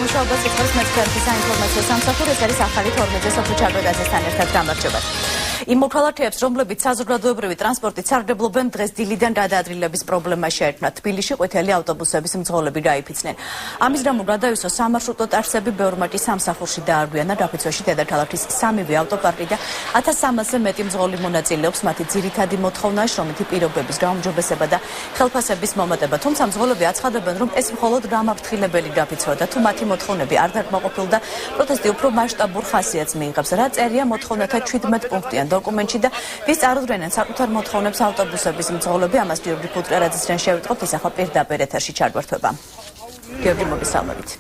მუშაობას იწვევს მეცხრეების საინფორმაციო სამსახური, ეს არის ახალი 12 სოფლო ჩარკვეგაძესთან ერთად გამარჯვებათ. იმ მოქალაქეებს, რომლებიც საზოგადოებრივი ტრანსპორტით სარგებლობენ, დღეს დილიდან გადაადგილების პრობლემა შეექმნათ. თბილისში ყვითელი ავტობუსების მძღოლები გაიფიცნენ. ამის გამო გადაივსო სამარშრუტო ტაქსები ბევრმაჭი სამსახურში დაარღვიანა. დაფიცვაში დედაქალაქის სამივე ავტოპარკი და 1300-ზე მეტი მძღოლი მონაწილეობს. მათი ძირითადი მოთხოვნა შრომითი პირობების გაუმჯობესება და ხელფასების მომატება. თუმცა მძღოლები აცხადებენ, რომ ეს მხოლოდ გამაფრთხილებელი დაფიცვა და თუ მათი მოთხოვნები არ დაკმაყოფილ და პროტესტი უფრო მასშტაბურ ხასიათს მიიღებს. რა წერია მოთხოვნათა 17 პუნქტიან დოკუმენტში და ვის წარუდგენენ საკუთარ მოთხოვნებს ავტობუსების მძღოლები, ამას გიორგი ფუტკერაძისთან შევიტყობთ. ის ახლა პირდაპირ ეთერში ჩაგვერთვება. გიორგი, მოგესალმებით.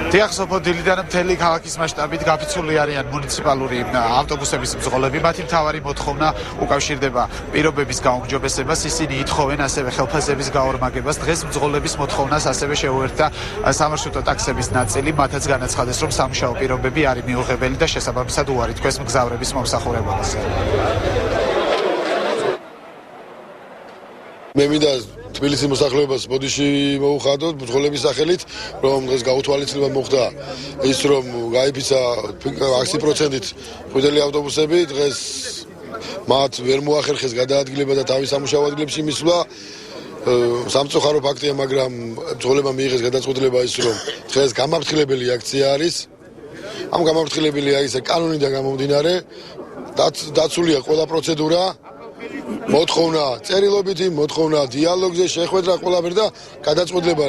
დიახსოფო დილიდან მთელი ქალაქის მასშტაბით გაფიცული არიან მუნიციპალური ავტობუსების მძღოლები. მათი მთავარი მოთხოვნა უკავშირდება პირობების გაუმჯობესებას. ისინი ითხოვენ ასევე ხელფასების გაორმაგებას. დღეს მძღოლების მოთხოვნას ასევე შეუერთდა სამარშრუტო ტაქსების ნაწილი. მათაც განაცხადეს, რომ სამუშაო პირობები არის მიუღებელი და შესაბამისად უარი თქვეს მგზავრების მომსახურებაზე. მე მინდა თბილისის მოსახლეობას ბოდიში მოუხადოთ მძღოლების სახელით, რომ დღეს გაუთვალისწინება მოხდა ის, რომ გაიფიცა 100%-ით ყვითელი ავტობუსები. დღეს მათ ვერ მოახერხეს გადაადგილება და თავის სამუშაო ადგილებში მისვლა. სამწუხარო ფაქტია, მაგრამ მძღოლებმა მიიღეს გადაწყვეტილება ის, რომ დღეს გამაფრთხილებელი აქცია არის. ამ გამაფრთხილებელი აქცია კანონიდან გამომდინარე დაცულია ყველა პროცედურა. მოთხოვნა წერილობითი, მოთხოვნა დიალოგზე, შეხვედრა ყველაფერი და გადაწყვეტილება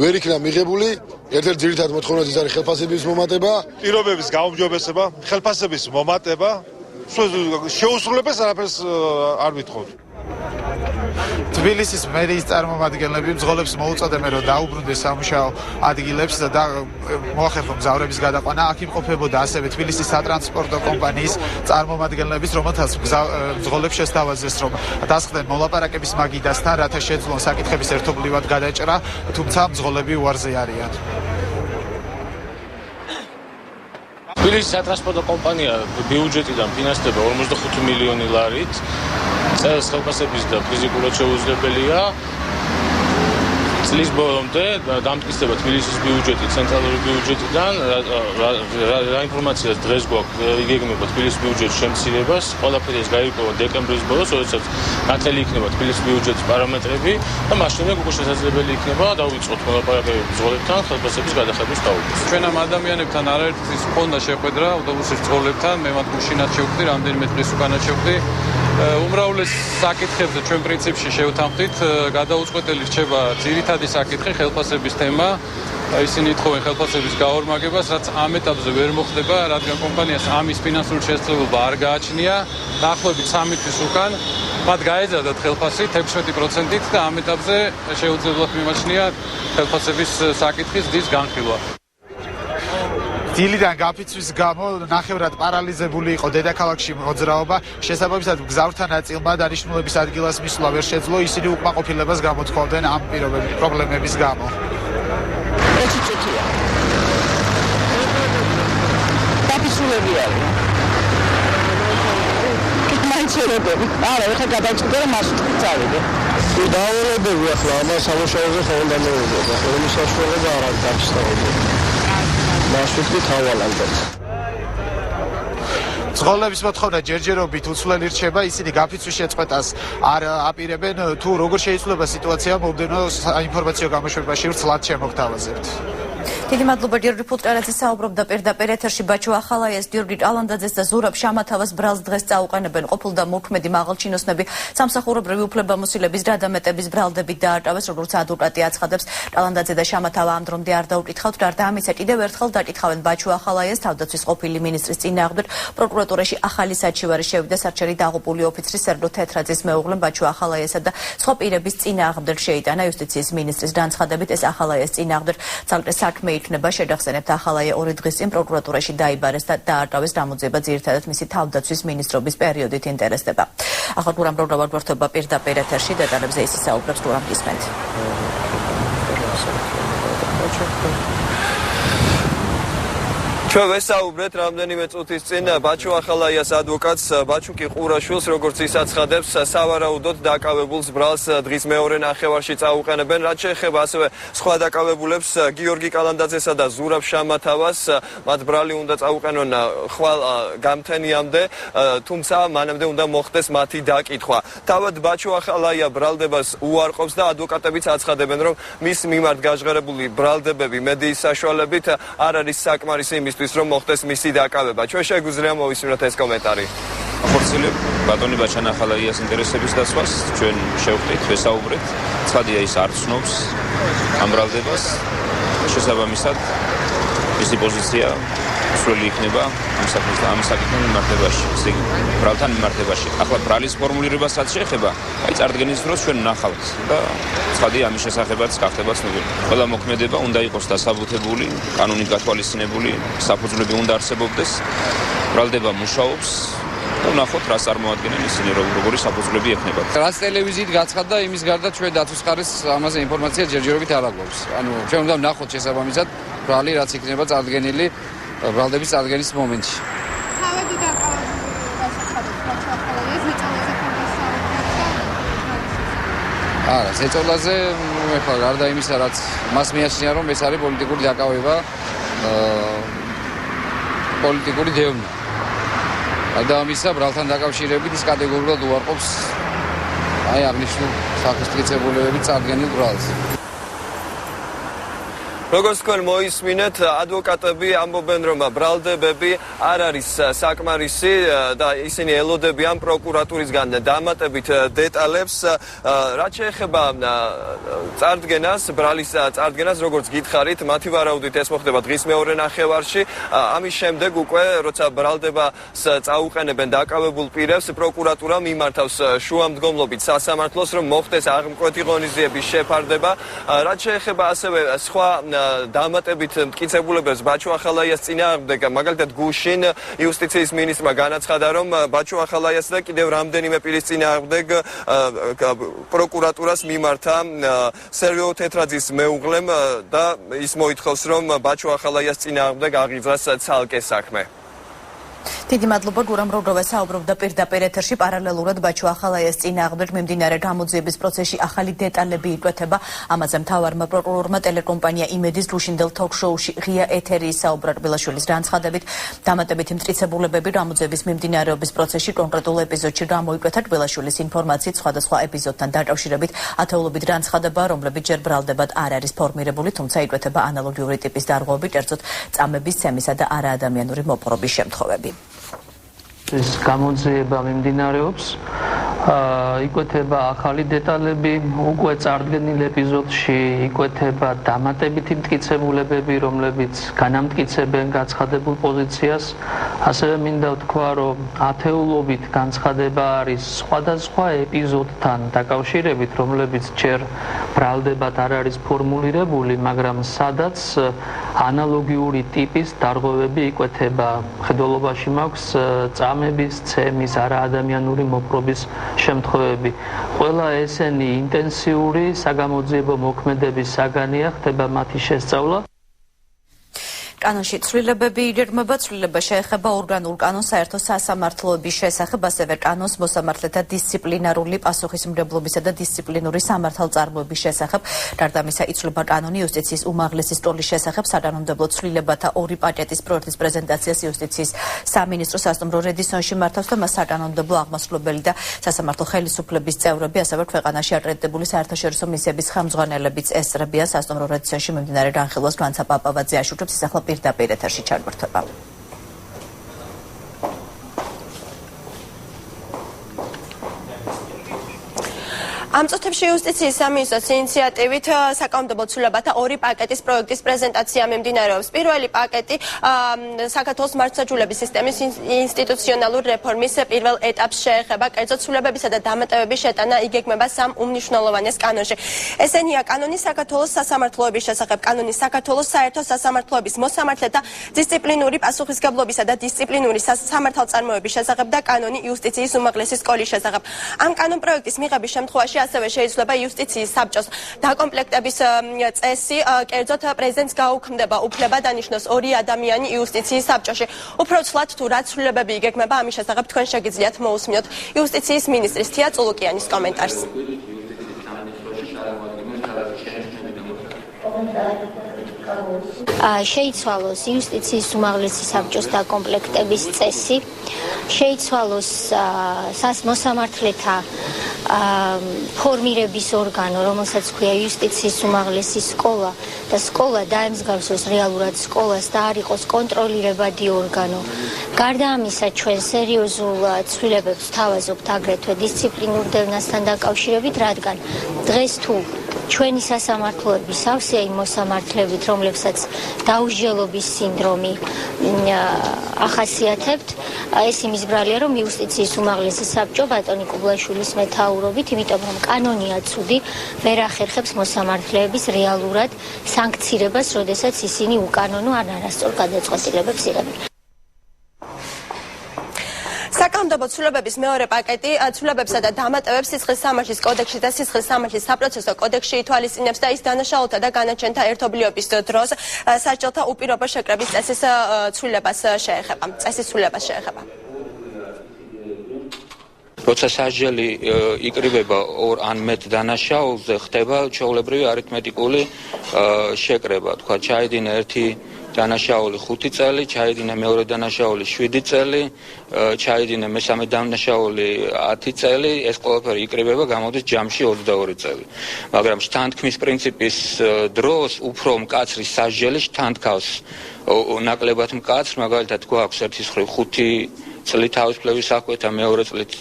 ვერ იქნა მიღებული. ერთ-ერთი ძირითადი მოთხოვნა ის არის ხელფასების მომატება, პირობების გაუმჯობესება, ხელფასების მომატება. შეუსრულებას არაფერს არ ვითხოვთ. თბილისის მერიის წარმომადგენლები მძღოლებს მოუწოდებენ, რომ დაუბრუნდეს სამუშაო ადგილებს და მოახერხონ მგზავრების გადაყვანა. აქ იმყოფებოდა ასევე თბილისის სატრანსპორტო კომპანიის წარმომადგენლების, რომელთაც მძღოლებს შესთავაზეს, რომ დასხდნენ მოლაპარაკების მაგიდასთან, რათა შეძლონ საკითხების ერთობლივად გადაჭრა, თუმცა მძღოლები უარზე არიან. თბილისის სატრანსპორტო კომპანია ბიუჯეტიდან ფინანსდება 45 მილიონი ლარით. წელს ხელფასების და ფიზიკურად შეუძლებელია. წლის ბოლომდე დამტკიცდება თბილისის ბიუჯეტი ცენტრალური ბიუჯეტიდან. რა ინფორმაციას დღეს გვაქვს, იგეგმება თბილისის ბიუჯეტის შემცირებას. ყველაფერი ეს გაირკვევა დეკემბრის ბოლოს, როდესაც ნათელი იქნება თბილისის ბიუჯეტის პარამეტრები და მას შემდეგ უკვე შესაძლებელი იქნება დავიწყოთ მოლაპარაკებები მძღოლებთან ხელფასების გადახების თაობას. ჩვენ ამ ადამიანებთან არაერთის მქონდა შეხვედრა ავტობუსის მძღოლებთან, მე მათ გუშინაც შევხვდი, რამდენიმე დღის უკანაც შევხვდი. უმრავლეს საკითხებზე ჩვენ პრინციპში შევთანხმდით, გადაუწყვეტელი რჩება ძირითადი საკითხი ხელფასების თემა. ისინი ითხოვენ ხელფასების გაორმაგებას, რაც ამ ეტაპზე ვერ მოხდება, რადგან კომპანიას ამის ფინანსური შესაძლებლობა არ გააჩნია. დაახლოებით 3 თვის უკან მათ გაეზადათ ხელფასი 16%-ით და ამ ეტაპზე შეუძლებლად მიმაჩნია ხელფასების საკითხის დის განხილვა. დილიდან გაფიცვის გამო ნახევრად პარალიზებული იყო დედაქალაქში მოძრაობა. შესაბამისად მგზავრთა ნაწილმა დანიშნულების ადგილას მისვლა ვერ შეძლო. ისინი უკმაყოფილებას გამოთქვამდნენ ამ პრობლემების გამო. ეს ჭიტია. დაფიცულები არის. კითმანჩერები. არა, ეხლა გადაჭრდა და მას წავიდე. დაავადებები ახლა ამ სამუშაოზე ხოლმე მოუწოდა. რომის საშუალება არ აქვს დაფიცულები. მასვიტი თავალანდაც. მძღოლების მოთხოვნა ჯერჯერობით უცვლელი რჩება. ისინი გაფიცვის შეწყვეტას არ აპირებენ. თუ როგორ შეიძლება სიტუაცია მომდევნო საინფორმაციო გამოშვებაში ვრცლად შემოგთავაზებთ. დიდი მადლობა გიორგი ფუტკერაძე საუბრობდა პირდაპირ ეთერში. ბაჩო ახალაიას, გიორგი ჭალანდაძეს და ზურაბ შამათავას ბრალს დღეს წაუყენებენ. ყოფილ და მოქმედი მაღალჩინოსნები სამსახურებრივი უფლებამოსილების გადამეტების ბრალდებით დაარტავეს, როგორც ადვოკატი აცხადებს. ჭალანდაძე და შამათავა ამ დრომდე არ დაუკითხავთ. გარდა ამისა, კიდევ ერთხელ დაკითხავენ ბაჩო ახალაიას, თავდაცვის ყოფილი მინისტრის წინააღმდეგ. პროკურატურაში ახალი საჩივარი შევიდა. საჩერი დაღუპული ოფიცრის სერგო თეთრაძის მეუღლემ ბაჩო ახალაიასა და სხვა პირების წინააღმდეგ შეიტანა. იუსტიციის მინისტრის განცხადებით, ეს ახალაიას წინააღმდეგ ძალკრე საქმე იქნება. შედახსენებთ, ახალაია 2 დღის წინ პროკურატურაში დაიბარეს და დაარტავეს. გამოძიება ძირითადად მისი თავდაცვის მინისტრობის პერიოდით ინტერესდება. ახლა გურამ პროგრამა გვერდება პირდაპირ ეთერში, დეტალებზე ის ისაუბრებს. გურამ გისმენთ. ჩვენ ვესაუბრეთ რამდენიმე წუთის წინ ბაჩუ ახალაიას ადვოკატს ბაჩუკი ყურაშვილს, როგორც ის აცხადებს, სავარაუდოდ დაკავებულს ბრალს დღის მეორე ნახევარში წაუყენებენ. რაც შეეხება ასევე სხვა დაკავებულებს, გიორგი კალანდაძესა და ზურაბ შამათავას, მათ ბრალი უნდა წაუყენონ ხვალ გამთენიამდე, თუმცა მანამდე უნდა მოხდეს მათი დაკითხვა. თავად ბაჩუ ახალაია ბრალდებას უარყოფს და ადვოკატებიც აცხადებენ, რომ მის მიმართ გაჟღერებული ბრალდებები მედიის საშუალებით არ არის საკმარისი იმისთვის, რომ მოხდეს მისი დაკავება. ჩვენ შეგვიძლია მოვისმინოთ ეს კომენტარი. ახორციელებ ბატონი ბაჩან ახალაიას ინტერესების დასვას, ჩვენ შევხვდით, ვესაუბრეთ. ცხადია ის არ ცნობს ამ ბრალდებას. შესაბამისად, მისი პოზიცია სრული იქნება ამ საკითხთან მიმართებაში, ბრალთან მიმართებაში. ახლა ბრალის ფორმულირებას რაც შეეხება, აი წარდგენის დროს ჩვენ ვნახავთ და ცხადია ამის შესახებაც გახდება ცნობილი. ყველა მოქმედება უნდა იყოს დასაბუთებული, კანონით გათვალისწინებული, საფუძვლები უნდა არსებობდეს. ბრალდება მუშაობს. ვნახოთ რა წარმოადგენენ ისინი, როგორი საფუძვლები ექნებათ. რაც ტელევიზიით გაცხადდა, იმის გარდა ჩვენ დაცვის ხარეს ამაზე ინფორმაცია ჯერჯერობით არ აგვაქვს. ანუ ჩვენ უნდა ვნახოთ შესაბამისად ბრალი რაც იქნება წარდგენილი ბრალდების წარდგენის მომენტში. თავადი დაკავებული დასახადებს ბაჩუ ახალაიას ზეწოლაზე არა, ზეწოლაზე ეხლა გარდა იმისა, რაც მას მიაჩნია, რომ ეს არის პოლიტიკური დაკავება, პოლიტიკური დევნა. და ამისა ბრალთან დაკავშირებით ის კატეგორიულად უარყოფს აი აღნიშნულ საფრთხეებებებით წარდგენილ ბრალს. როგორც თქვენ მოისმინეთ, ადვოკატები ამბობენ, რომ ბრალდებები არ არის საკმარისი და ისინი ელოდებიან პროკურატურისგან დამატებით დეტალებს. რაც შეეხება წარდგენას, ბრალის წარდგენას, როგორც გითხარით, მათი ვარაუდით ეს მოხდება დღის მეორე ნახევარში. ამის შემდეგ უკვე, როცა ბრალდებას წაუყენებენ დაკავებულ პირებს, პროკურატურა მიმართავს შუამდგომლობით სასამართლოს, რომ მოხდეს აღმკვეთი ღონისძიების შეფარდება. რაც შეეხება ასევე სხვა დამატებით მტკიცებულებებს ბაჩუ ახალაიას წინააღმდეგ, მაგალითად გუშინ იუსტიციის მინისტრმა განაცხადა, რომ ბაჩუ ახალაიას და კიდევ რამდენიმე პირის წინააღმდეგ პროკურატურას მიმართა სერგეი თეთრაძის მეუღლემ და ის მოითხოვს, რომ ბაჩუ ახალაიას წინააღმდეგ აღიძრას ცალკე საქმე. დიდი მადლობა გურამ რობროვას საუბრობდა პირდაპირ ეთერში პარალელურად ბაჩუ ახალაიას წინააღმდეგ მიმდინარე გამოძიების პროცესში ახალი დეტალები იკვეთება. ამაზე მთავარმა პროკურორმა ტელეკომპანია იმედის გუშინდელ თოქ-შოუში ღია ეთერი საუბრა რბილაშვილის განცხადებით. დამატებითი მტკიცებულებები გამოძიების მიმდინარეობის პროცესში კონკრეტულ ეპიზოდში გამოიკვეთა. რბილაშვილის ინფორმაციით სხვადასხვა ეპიზოდთან დაკავშირებით ათეულობით განცხადება, რომლებიც ჯერ ბრალდებად არ არის ფორმირებული, თუმცა იკვეთება ანალოგიური ტიპის დარღვევები, კერძოდ წამების ცემისა და არაადამიანური მოპყრობის შემთხვევები. ეს გამოძიება მიმდინარეობს, იკვეთება ახალი დეტალები, უკვე წარდგენილ ეპიზოდში იკვეთება დამატებითი მტკიცებულებები, რომლებიც განამტკიცებენ გაცხადებულ პოზიციას. ასევე მინდა ვთქვა, რომ ათეულობით განცხადება არის სხვადასხვა ეპიზოდთან დაკავშირებით, რომლებიც ჯერ ბრალდებად არ არის ფორმულირებული, მაგრამ სადაც ანალოგიური ტიპის დარღვევები იკვეთება. მხედველობაში მაქვს წამების, ცემის, არაადამიანური მოპყრობის შემთხვევები. ყველა ესენი ინტენსიური საგამოძიებო მოქმედების საგანია, ხდება მათი შესწავლა. კანონში ცვლილებები იგეგმება, ცვლილება შეეხება ორგანულ კანონს საერთო სასამართლოების შესახებ, ასევე კანონს მოსამართლეთა დისციპლინარული პასუხისმგებლობისა და დისციპლინური სამართალწარმოების შესახებ. გარდა ამისა, იცვლება კანონი იუსტიციის უმაღლესი სკოლის შესახებ, საკანონმდებლო ცვლილებათა ორი პაკეტის პროექტის პრეზენტაციას იუსტიციის სამინისტრო სასტუმრო რედისონში მართავს და მას საკანონმდებლო აღმასრულებელი და სასამართლო ხელისუფლების წევრები, ასევე ქვეყანაში აკრედიტებული საერთაშორისო მისიების ხელმძღვანელებიც ესწრებიან. სასტუმრო რედისონში მიმდინარე განხილვას განცა პაპავაძე აშუქებს, ის ახლა პირდაპირ ეთერში ჩაგვერთვება. ამ წუთებში იუსტიციის სამინისტროს ინიციატივით საკანონმდებლო ცვლილებათა ორი პაკეტის პროექტის პრეზენტაცია მიმდინარეობს. პირველი პაკეტი საქართველოს მართლმსაჯულების სისტემის ინსტიტუციონალური რეფორმის პირველ ეტაპს შეეხება. კერძო ცვლილებებისა და დამატებების შეტანა იგეგმება სამ უმნიშვნელოვანეს კანონში. ესენია კანონი საქართველოს სასამართლოების შესახებ, კანონი საქართველოს საერთო სასამართლოების მოსამართლეთა დისციპლინური პასუხისმგებლობისა და დისციპლინური სამართალწარმოების შესახებ და კანონი იუსტიციის უმაღლესი სკოლის შესახებ. ამ კანონპროექტის მიღების შემთხვევაში ასევე შეიცვლება იუსტიციის საბჭოს დაკომპლექტების წესი, კერძოდ პრეზიდენტს გაუქმდება უფლება დანიშნოს 2 ადამიანი იუსტიციის საბჭოში. უფრო ცვლად თუ რა ცვლილებები იგეგმება, ამის შესახებ თქვენ შეგიძლიათ მოусმინოთ იუსტიციის მინისტრის თია წულუკიანის კომენტარს. შეიცვალოს იუსტიციის უმაღლესი საბჭოს დაკომპლექტების წესი, შეიცვალოს მოსამართლეთა ფორმირების ორგანო, რომელსაც ქვია იუსტიციის უმაღლესი სკოლა და სკოლა დაემსგავსოს რეალურად სკოლას და არ იყოს კონტროლირებადი ორგანო. გარდა ამისა, ჩვენ სერიოზულ ცვლილებებს ვთავაზობთ აგრეთვე დისციპლინურ დევნასთან დაკავშირებით, რადგან დღეს თუ ჩვენი სასამართლოები სავსეა იმ მოსამართლებით, რომლებსაც დაუსჯელობის სინდრომი ახასიათებთ, ეს იმის ბრალია, რომ იუსტიციის უმაღლესი საბჭო ბატონი კუბლაშვილის მეთაურობით, იმიტომ რომ კანონია ცუდი, ვერ ახერხებს მოსამართლეების რეალურად სანქცირებას, როდესაც ისინი უკანონო ან არასწორ გადაწყვეტილებებს იღებენ. საკანონმდებლო ცვლილებების მეორე პაკეტი ცვლილებებსა და დამატებებს სისხლის სამართლის კოდექსში და სისხლის სამართლის საპროცესო კოდექსში ითვალისწინებს და ის დანაშაულთა და განაჩენთა ერთობლიობის დროს სასჯელთა უპირობო შეკრების წესის ცვლილებას შეეხება. როცა სასჯელი იკრიბება 2 ან მეტ დანაშაულზე, ხდება ჩვეულებრივი არითმეტიკული შეკრება. თქვა, ჩაიდინა ერთი დანაშაული 5 წელი, ჩაიდინა მეორე დანაშაული 7 წელი, ჩაიდინა მესამე დანაშაული 10 წელი, ეს ყველაფერი იკრიბება, გამოდის ჯამში 22 წელი. მაგრამ შთანთქმის პრინციპის დროს უფრო მკაცრი სასჯელი შთანთქავს ნაკლებად მკაცრ, მაგალითად გვაქვს ერთის მხრივ 5 წლით თავისუფლების აღკვეთა, მეორე წლით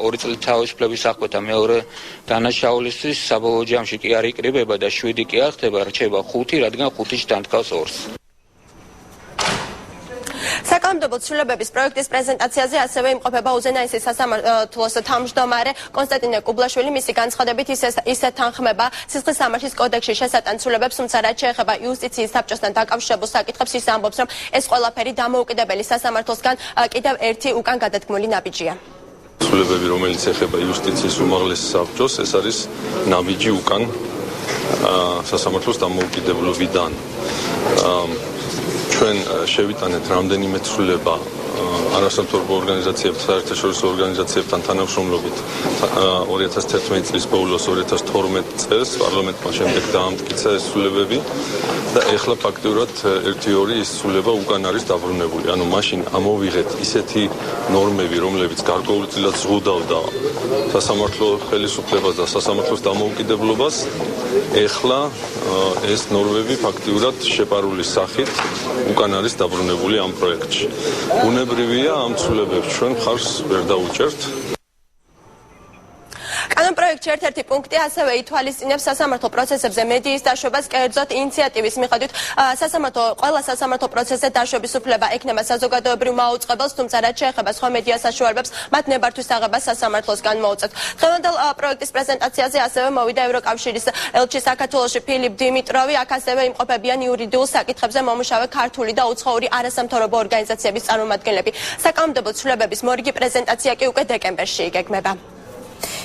2 წლით თავისუფლების აღკვეთა, მეორე დანაშაულისთვის საბოლოო ჯამში კი არ იკრიბება და 7 კი არ ხდება, რჩება 5, რადგან 5 შთანთქავს 2-ს. საკანონმდებლო ცვლილებების პროექტის პრეზენტაციაზე ასევე იმყოფება უზენაესის სასამართლოს თავმჯდომარე კონსტანტინე კუბლაშვილი. მისი განცხადებით ისე თანხმება სისხლის სამართლის კოდექსში შესატან ცვლილებებს, თუმცა რაც შეეხება იუსტიციის საბჭოსთან დაკავშირებულ საკითხებს, ის ამბობს, რომ ეს ყველაფერი დამოუკიდებელი სასამართლოსგან კიდევ ერთი უკან გადადგმული ნაბიჯია. ცვლილებები, რომელიც ეხება იუსტიციის უმაღლეს საბჭოს, ეს არის ნაბიჯი უკან სასამართლოს დამოუკიდებლობიდან. ჩვენ შევიტანეთ რამდენიმე ცვლილება არასამთავრობო ორგანიზაციებთან, საერთაშორისო ორგანიზაციებთან თანამშრომლობით 2011 წლის ბოლოს 2012 წელს პარლამენტმა შემდეგ დაამტკიცა ეს ცვლილებები და ეხლა ფაქტიურად 1-2 ის ცვლილება უკან არის დაბრუნებული. ანუ მაშინ ამოვიღეთ ისეთი ნორმები, რომლებიც გარკვეულწილად ზღუდავდა სასამართლო ხელისუფლებას და სასამართლოს დამოუკიდებლობას. ეხლა ეს ნორმები ფაქტიურად შეპარული სახით უკან არის დაბრუნებული ამ პროექტში. უნებრივია ამ ცვლილებებს ჩვენ მხარს ვერ დაუჭერთ. კანონპროექტში ერთ-ერთი პუნქტი ასევე ითვალისწინებს სასამართლო პროცესებზე მედიის დაშვებას, კერძოდ ინიციატივის მიხედვით ყველა სასამართლო პროცესზე დაშვების უფლება ექნება საზოგადოებრივ მაუწყებელს, თუმცა რაც შეეხება სხვა მედია საშუალებებს, მათ ნებართვის აღებას სასამართლოსგან მოუწევთ. დღევანდელ პროექტის პრეზენტაციაზე ასევე მოვიდა ევროკავშირის ელჩი საქართველოში ფილიპ დიმიტროვი, აქ ასევე იმყოფებიან იურიდიულ საკითხებზე მომუშავე ქართული და უცხოური არასამთავრობო ორგანიზაციების წარმომადგენლები. საკანონმდებლო ცვლილებების მორიგი პრეზენტაცია კი უკვე დეკემბერში იგეგმება.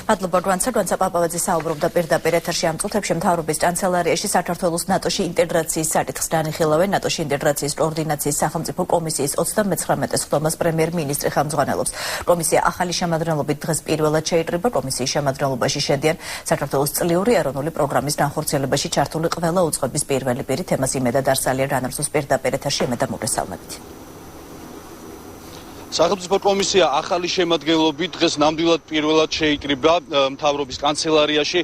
მადლობა რვანცა პაპავაძე საუბრობდა პირდაპირ ეთერში ამ წუთებში მთავრობის კანცელარიაში საქართველოს ნატოში ინტეგრაციის საკითხს განიხილავენ. ნატოში ინტეგრაციის კოორდინაციის სახელმწიფო კომისიის 39 სხდომას პრემიერ-მინისტრი ხელმძღვანელობს. კომისია ახალი შემადგენლობით დღეს პირველად შეიკრიბა. კომისიის შემადგენლობაში შედიან საქართველოს წლიური ეროვნული პროგრამის განხორციელებაში ჩართული ყველა უწყების პირველი პირი. თემას იმედად არსალია რანერსოს პირდაპირ ეთერში ემედა მოგესალმებით. სახელმწიფო კომისია ახალი შემადგენლობით დღეს ნამდვილად პირველად შეიკრიბა მთავრობის კანცელარიაში.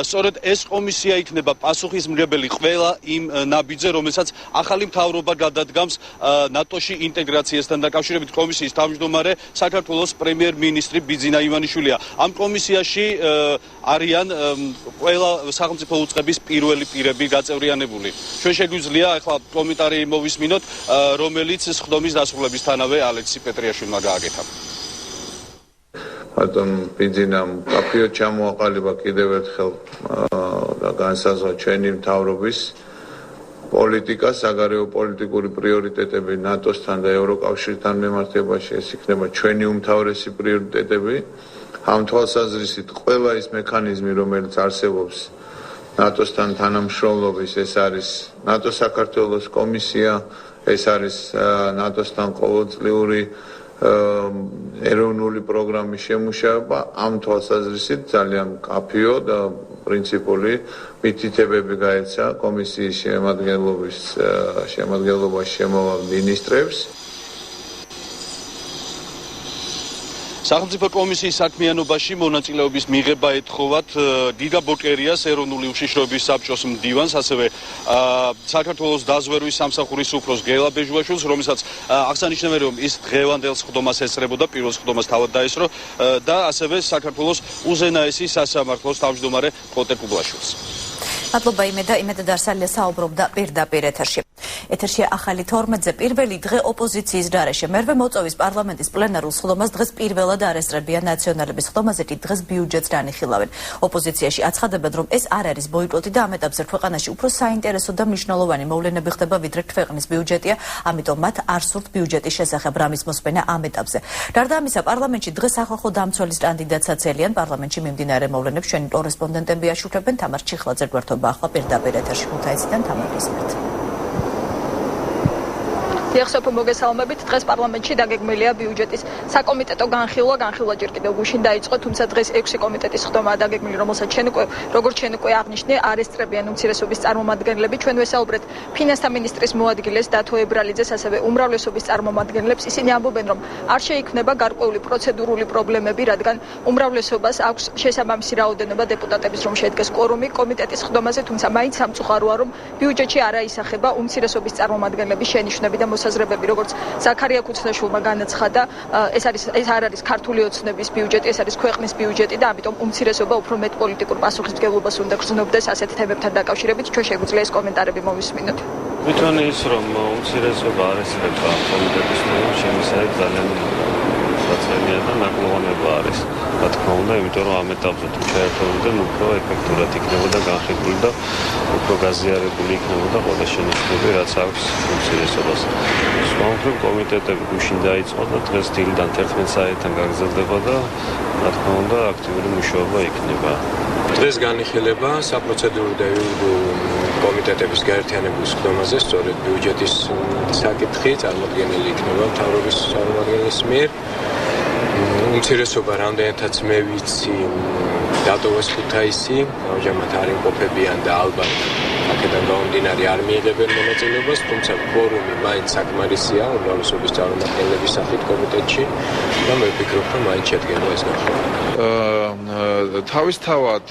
სწორედ ეს კომისია იქნება პასუხისმგებელი ყველა იმ ნაბიჯზე, რომელსაც ახალი მთავრობა გადადგამს ნატოში ინტეგრაციასთან დაკავშირებით. კომისიის თავმჯდომარე საქართველოს პრემიერ-მინისტრი ბიძინა ივანიშვილია. ამ კომისიაში არიან ყველა სახელმწიფო უწყების პირველი პირები გაწევრიანებული. ჩვენ შეგვიძლია ახლა კომენტარი მოვისმინოთ, რომელიც სხდომის დასრულებისთანავე ალექსი პეტრიაშვილმა გააკეთა. ბატონ ბიძინამ კაფეო ჩამოაყალიბა კიდევ ერთხელ და განსაზღვრა ჩვენი მთავრობის პოლიტიკა, საგარეო პოლიტიკური პრიორიტეტები ნატოსთან და ევროკავშირთან მიმართებაში. ეს იქნება ჩვენი უმთავრესი პრიორიტეტები. ამ თვალსაზრისით ყველა ის მექანიზმი, რომელიც არსებობს ნატოსთან თანამშრომლობის, ეს არის ნატო საქართველოს კომისია, ეს არის ნატოსთან ყოველწლიური ეროვნული პროგრამის შემუშავება, ამ თვალსაზრისით ძალიან მკაფიო და პრინციპული მითითებები გაეცა კომისიის შემადგენლობაში შემოვალ მინისტრებს. სახელმწიფო კომისიის საქმიანობაში მონაწილეობის მიღება ეთხოვათ დიდა ბოკერიას ეროვნული უშიშროების საბჭოს მდივანს, ასევე საქართველოს დაზვერვის სამსახურის უფროს გელა ბეჟუაშვილს, რომელსაც აღსანიშნავია, რომ ის დღევანდელ სხდომას ესწრებოდა, პირველ სხდომას თავად დაესწრო და ასევე საქართველოს უზენაესი სასამართლოს თავმჯდომარე კოტე კუბლაშვილს. მადლობა იმედა დარსალია საუბრობდა პირდაპირ ეთერში. ეთერში ახალი 12-ზე პირველი დღე ოპოზიციის გარეშე. მერვე მოწვევის პარლამენტის პლენარულ სხდომას დღეს პირველად არესწრებიან ნაციონალების სხდომაზე, დღეს ბიუჯეტს განიხილავენ. ოპოზიციაში აცხადებენ, რომ ეს არ არის ბოიკოტი და ამ ეტაპზე ქვეყანაში უფრო საინტერესო და მნიშვნელოვანი მოვლენები ხდება, ვიდრე ქვეყნის ბიუჯეტია, ამიტომ მათ არ სურთ ბიუჯეტის შესახებ რამის მოსმენა ამ ეტაპზე. გარდა ამისა, პარლამენტში დღეს სახალხო დამცველის კანდიდატს აცელიან. პარლამენტში მიმდინარე მოვლენებს ჩვენი კორესპონდენტები აშუქებენ. თამარ ჩიხლაძე გვერდობა ახლა პირდაპირ ეთერში ქუთაისიდან თამარ ისმერთ. Ეხსოფო მოგესალმებით, დღეს პარლამენტში დაგეგმილია ბიუჯეტის საკომიტეტო განხილვა ჯერ კიდევ გუშინ დაიწყო, თუმცა დღეს 6 კომიტეტის სხდომაა დაგეგმილი, რომელსაც როგორც ჩვენ უკვე აღნიშნე, არესწრებიან უმცირესობის წარმომადგენლები. ჩვენ ვესაუბრეთ ფინანსთა მინისტრის მოადგილეს დათო ებრალიძეს, ასევე უმრავლესობის წარმომადგენლებს. ისინი ამბობენ, რომ არ შეიქმნება გარკვეული პროცედურული პრობლემები, რადგან უმრავლესობას აქვს შესაბამისი რაოდენობა დეპუტატების, რომ შედგეს კვორუმი კომიტეტის სხდომაზე, თუმცა მაინც სამწუხაროა, რომ ბიუჯეტში არ აისახება უმცირესობის წარმომადგენლების შენიშვნები და მოსაზრებები, როგორც ზაქარია ქუცნაშვილმა განაცხადა, ეს არ არის ქართული ოცნების ბიუჯეტი, ეს არის ქვეყნის ბიუჯეტი და ამიტომ უმცირესობა უფრო მეტ პოლიტიკურ პასუხისმგებლობას უნდა გრძნობდეს ასეთ თემებთან დაკავშირებით. ჩვენ შეგვიძლია ეს კომენტარები მოვისმინოთ. თვითონ ის, რომ უმცირესობა არ ესწრება კომიტეტის სხდომას, შემისაით ძალიან საწევია და ნაკლოვანება არის. რა თქმა უნდა, იმიტომ რომ ამ ეტაპზე თუ შეერთებოდნენ, უფრო ეფექტურად იქნებოდა განხილული და უფრო გაზიარებული იქნებოდა ყველა შენიშვნები, რაც აქვს უმცირესობას. სხვამხრივ კომიტეტები გუშინ დაიწყო და დღეს დილიდან 11 საათიდან გაგრძელდება და რა თქმა უნდა, აქტიური მუშაობა იქნება. დღეს განიხილება საპროცედურო და იურიდიული კომიტეტების გაერთიანების სხდომაზე, სწორედ ბიუჯეტის საკითხი წარმოდგენილი იქნება მთავრობის წარმომადგენლის მიერ. უმცირესობა რამდენადაც მე ვიცი, დატოვეს ქუთაისი, ამჟამად არ იმყოფებიან და ალბათ აქედან გამომდინარე არ მიიღებენ მონაწილეობას, თუმცა კვორუმი მაინც საკმარისია უმრავლესობის წარმომადგენლების სახით კომიტეტში და მე ვფიქრობ, რომ მაინც შედგება ეს განხილვა. თავისთავად,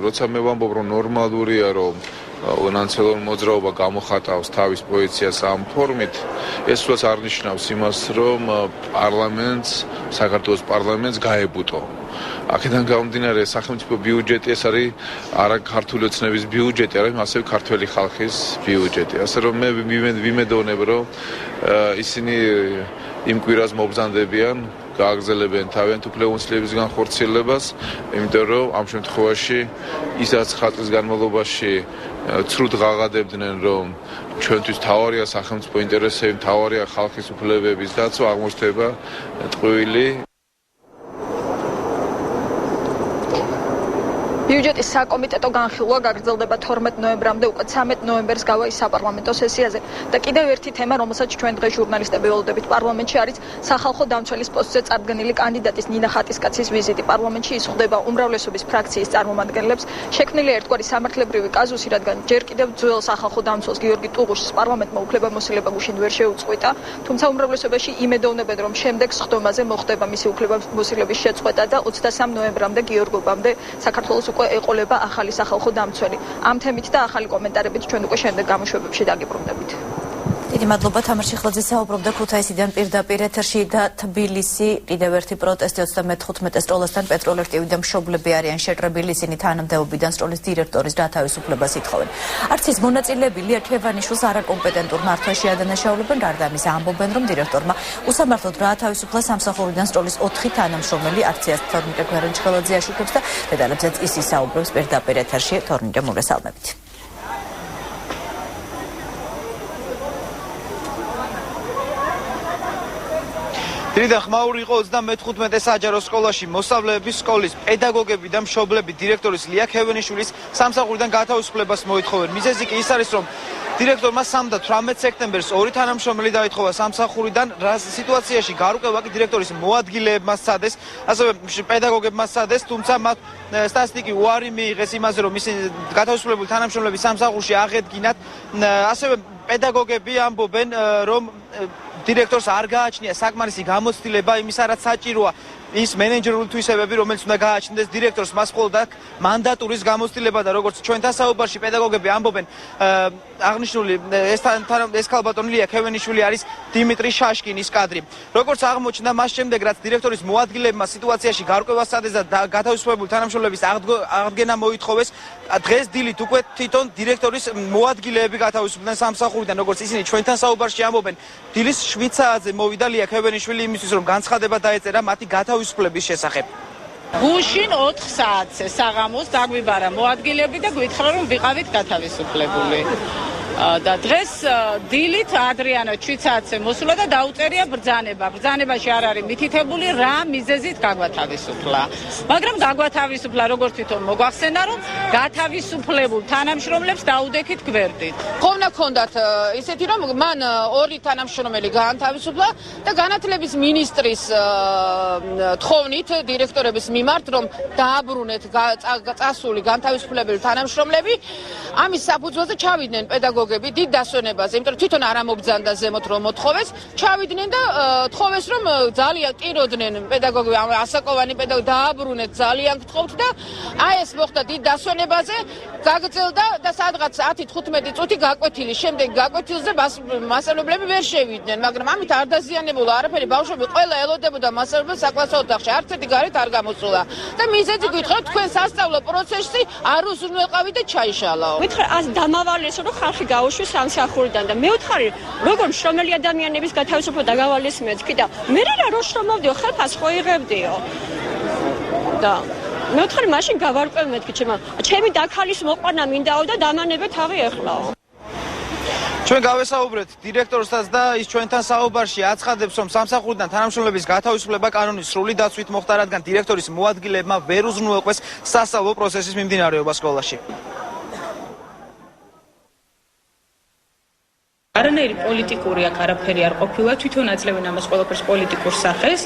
როცა მე ვამბობ, რომ ნორმალურია, რომ ნაციონალური მოძრაობა გამოხატავს თავის პოზიციას ამ ფორმით, ეს სულაც არნიშნავს იმას, რომ საქართველოს პარლამენტს გაებუტო. აქედან გამომდინარე, სახელმწიფო ბიუჯეტი ეს არის არა ქართული ოცნების ბიუჯეტი, არამედ ასევე ქართველი ხალხის ბიუჯეტი. ასე რომ მე ვიმედოვნებ, რომ ისინი იმ კვირას მობრძანდებიან, გააგრძელებენ თავიანთ უფლებამოსილების განხორციელებას, იმიტომ რომ ამ შემთხვევაში ისაც ხალხის განმავლობაში ცრუდ ღაღადებდნენ, რომ ჩვენთვის თავარია სახელმწიფო ინტერესები, თავარია ხალხის უფლებების დაცვა, აღმოჩნდება ტყუილი. ბიუჯეტის საკომიტეტო განხილვა გაგრძელდება 12 ნოემბრამდე, უკვე 13 ნოემბერს გავა ის საპარლამენტო სესიაზე. და კიდევ ერთი თემა, რომელსაც ჩვენ დღეს ჟურნალისტები ველოდებით პარლამენტში, არის სახალხო დამცველის პოსტზე წარდგენილი კანდიდატის ნინა ხატისკაცის ვიზიტი. პარლამენტში ის ხვდება უმრავლესობის ფრაქციის წარმომადგენლებს. შექმნილია ერთგვარი სამართლებრივი კაზუსი, რადგან ჯერ კიდევ ძველ სახალხო დამცველს გიორგი ტუღუშის პარლამენტმა უფლებამოსილება გუშინ ვერ შეუწყვიტა, თუმცა უმრავლესობაში იმედოვნებენ, რომ შემდეგ სხდომაზე მოხდება მისი უფლებამოსილების შეწყვეტა და 23 ნოემბრამდე გიორგობამდე საქართველოს უკვე ეყოლება ახალი სახალხო დამცველი. ამ თემით და ახალი კომენტარებით ჩვენ უკვე შემდეგ გამოშვებებში დაგიბრუნდებით. დიდი მადლობა თამარ ჩიხლაძე საუბრობდა ქუთაისიდან პირდაპირ ეთერში და თბილისი კიდევ ერთი პროტესტი 35 სკოლასთან პეტროლერთი და მშობლები არიან შეკრებილი, ისინი თანამდებობიდან სკოლის დირექტორის გათავისუფლებას ითხოვენ. არც ის მონაწილეები ლია ქევანიშვილს არაკომპეტენტურ მართვაში ადანაშაულებენ, გარდა ამისა ამბობენ, რომ დირექტორმა უსამართლოდ გაათავისუფლა სამსახურიდან სკოლის 4 თანამშრომელი, აქციას თორნიკე გვერენჩხელაძე აშუქებს და დეტალებზეც ის ისაუბრებს პირდაპირ ეთერში. თორნიკე, მოგესალმებით. Dirida ხმაური იყო 35 საჯარო სკოლაში მოსწავლეების სკოლის პედაგოგები და მშობლები დირექტორის ლია ქევენიშვილის სამსახურიდან გათავისუფლებას მოითხოვენ. მიზეზი კი ის არის, რომ დირექტორმა 18 სექტემბერს ორი თანამშრომელი დაითხოვა სამსახურიდან, რა სიტუაციაში გარკვევა კი დირექტორის მოადგილეებმა სცადეს, ასევე პედაგოგებმა სცადეს, თუმცა მათ სტატისტიკი უარი მიიღეს იმაზე, რომ მისი გათავისუფლებული თანამშრომლები სამსახურში აღედგინათ. ასევე პედაგოგები ამბობენ, რომ დირექტორს არ გააჩნია საკმარისი გამოცდილება იმისა, რაც საჭიროა ის მენეჯერული თვისებები, რომელიც უნდა გააჩნდეს დირექტორს, მას მხოლოდ აქვს მანდატურის გამოცდილება და როგორც ჩვენთან საუბარში პედაგოგები ამბობენ, აღნიშნული ეს ქალბატონი ლია ქევენიშვილი არის დიმიტრი შაშკინის კადრი. როგორც აღმოჩნდა, მას შემდეგ რაც დირექტორის მოადგილეებმა სიტუაციაში გარკვევა სცადეს და გათავისუფლებული თანამშრომლების აღდგენა მოითხოვეს, დღეს დილით უკვე თვითონ დირექტორის მოადგილეები გათავისუფლდნენ სამსახურიდან, როგორც ისინი ჩვენთან საუბარში ამბობენ, დილის 7 საათზე მოვიდა ლია ქევენიშვილი იმისთვის, რომ განცხადება დაეწერა მათი გათავისუფლების შესახებ. გუშინ 4 საათზე საღამოს დაგვიბარა მოადგილეები და გვითხრა, რომ ვიყავით გათავისუფლებული. და დღეს დილით ადრიანო 7 საათზე მოსულა და დაუწერია ბრძანება. ბრძანებაში არ არის მითითებული რა მიზეზით გაგვათავისუფლა. მაგრამ გაგვათავისუფლა როგორც თვითონ მოგვახსენა, რომ გათავისუფლებულ თანამშრომლებს დაუდექით გვერდით. ხომ ქონდათ ისეთი, რომ მან ორი თანამშრომელი გაანთავისუფლა და განათლების მინისტრის თხოვნით დირექტორების მიმართ, რომ დააბრუნეთ წასული განთავისუფლებელი თანამშრომლები, ამის საფუძველზე ჩავიდნენ პედაგოგები დიდ დასვენებაზე, იმიტომ რომ თვითონ არ ამობძანდა ზემოთ რომ მოთხოვეს, ჩავიდნენ და თხოვეს რომ ძალიან ტიროდნენ პედაგოგები, ასაკოვანი პედაგოგი დააბრუნეთ, ძალიან გთხოვთ და აი ეს მოხდა დიდ დასვენებაზე, გაგრძელდა და სადღაც 10-15 წუთი გაკვეთილი, შემდეგ გაკვეთილზე მასწავლებლები ვერ შევიდნენ, მაგრამ ამით არ დაზიანებულა არაფერი, ბავშვები ყველა ელოდებოდა მასწავლებელს საკლასო ოთახში, არც ერთი გარეთ არ გამოსულა. და მიზეზი გითხრათ, თქვენ სასწავლო პროცესში არ უზრუნველყავით და ჩაიშალაო. მითხრა დამავალეს რომ ხალხი გაუშვეს სამსახურიდან და მე ვთხარი როგორ მშრომელი ადამიანების გათავისუფლება დაგავალეს მეთქი და მე რა შრომობდიო ხელფას ხო იღებდიო და მე ვთხარი მაშინ გავარკვევ მეთქი ჩემი დაქალის მოყვანა მინდაო და დამანებე თავი ეხლაო. ჩვენ გავესაუბრეთ დირექტორსაც და ის ჩვენთან საუბარში აცხადებს, რომ სამსახურიდან თანამშრომლების გათავისუფლება კანონის სრული დაცვით მოხდა, რადგან დირექტორის მოადგილეებმა ვერ უზრუნველყვეს სასწავლო პროცესის მიმდინარეობა სკოლაში. არანაირი პოლიტიკური აქ არაფერი არ ყოფილა, თვითონ აძლევენ ამას ყველაფერს პოლიტიკურ სახეს.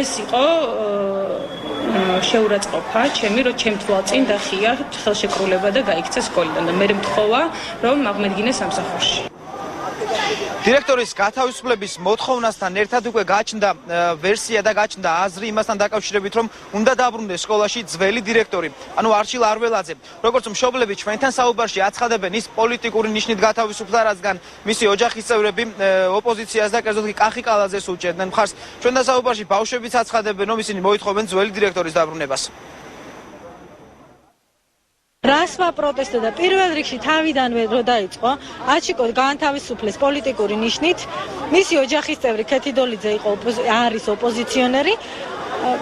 ეს იყო შეურაცხყოფა ჩემი, რომ ჩემ თვალწინ დახია ხელშეკრულება და გაიქცა სკოლიდან და მე მთხოვა, რომ აღმედგინე სამსახურში. დირექტორის გათავისუფლების მოთხოვნასთან ერთად უკვე გაჩნდა ვერსია და გაჩნდა აზრი იმასთან დაკავშირებით, რომ უნდა დაბრუნდეს სკოლაში ძველი დირექტორი, ანუ არჩილ არველაძე. როგორც მშობლები ჩვენთან საუბარში აცხადებენ, ის პოლიტიკური ნიშნით გათავისუფლდა, რადგან მისი ოჯახის წევრები ოპოზიციას და კერძოდ კი კახი კალაძეს უჭერდნენ მხარს. ჩვენთან საუბარში ბავშვებიც აცხადებენ, რომ ისინი მოითხოვენ ძველი დირექტორის დაბრუნებას. რასმა პროტესტო და პირველ რიგში თავიდანვე რო დაიწყო, აჩიკო გაანთავისუფლეს პოლიტიკური ნიშნით, მისი ოჯახის წევრი ქეთი დოლიძე არის ოპოზიციონერი,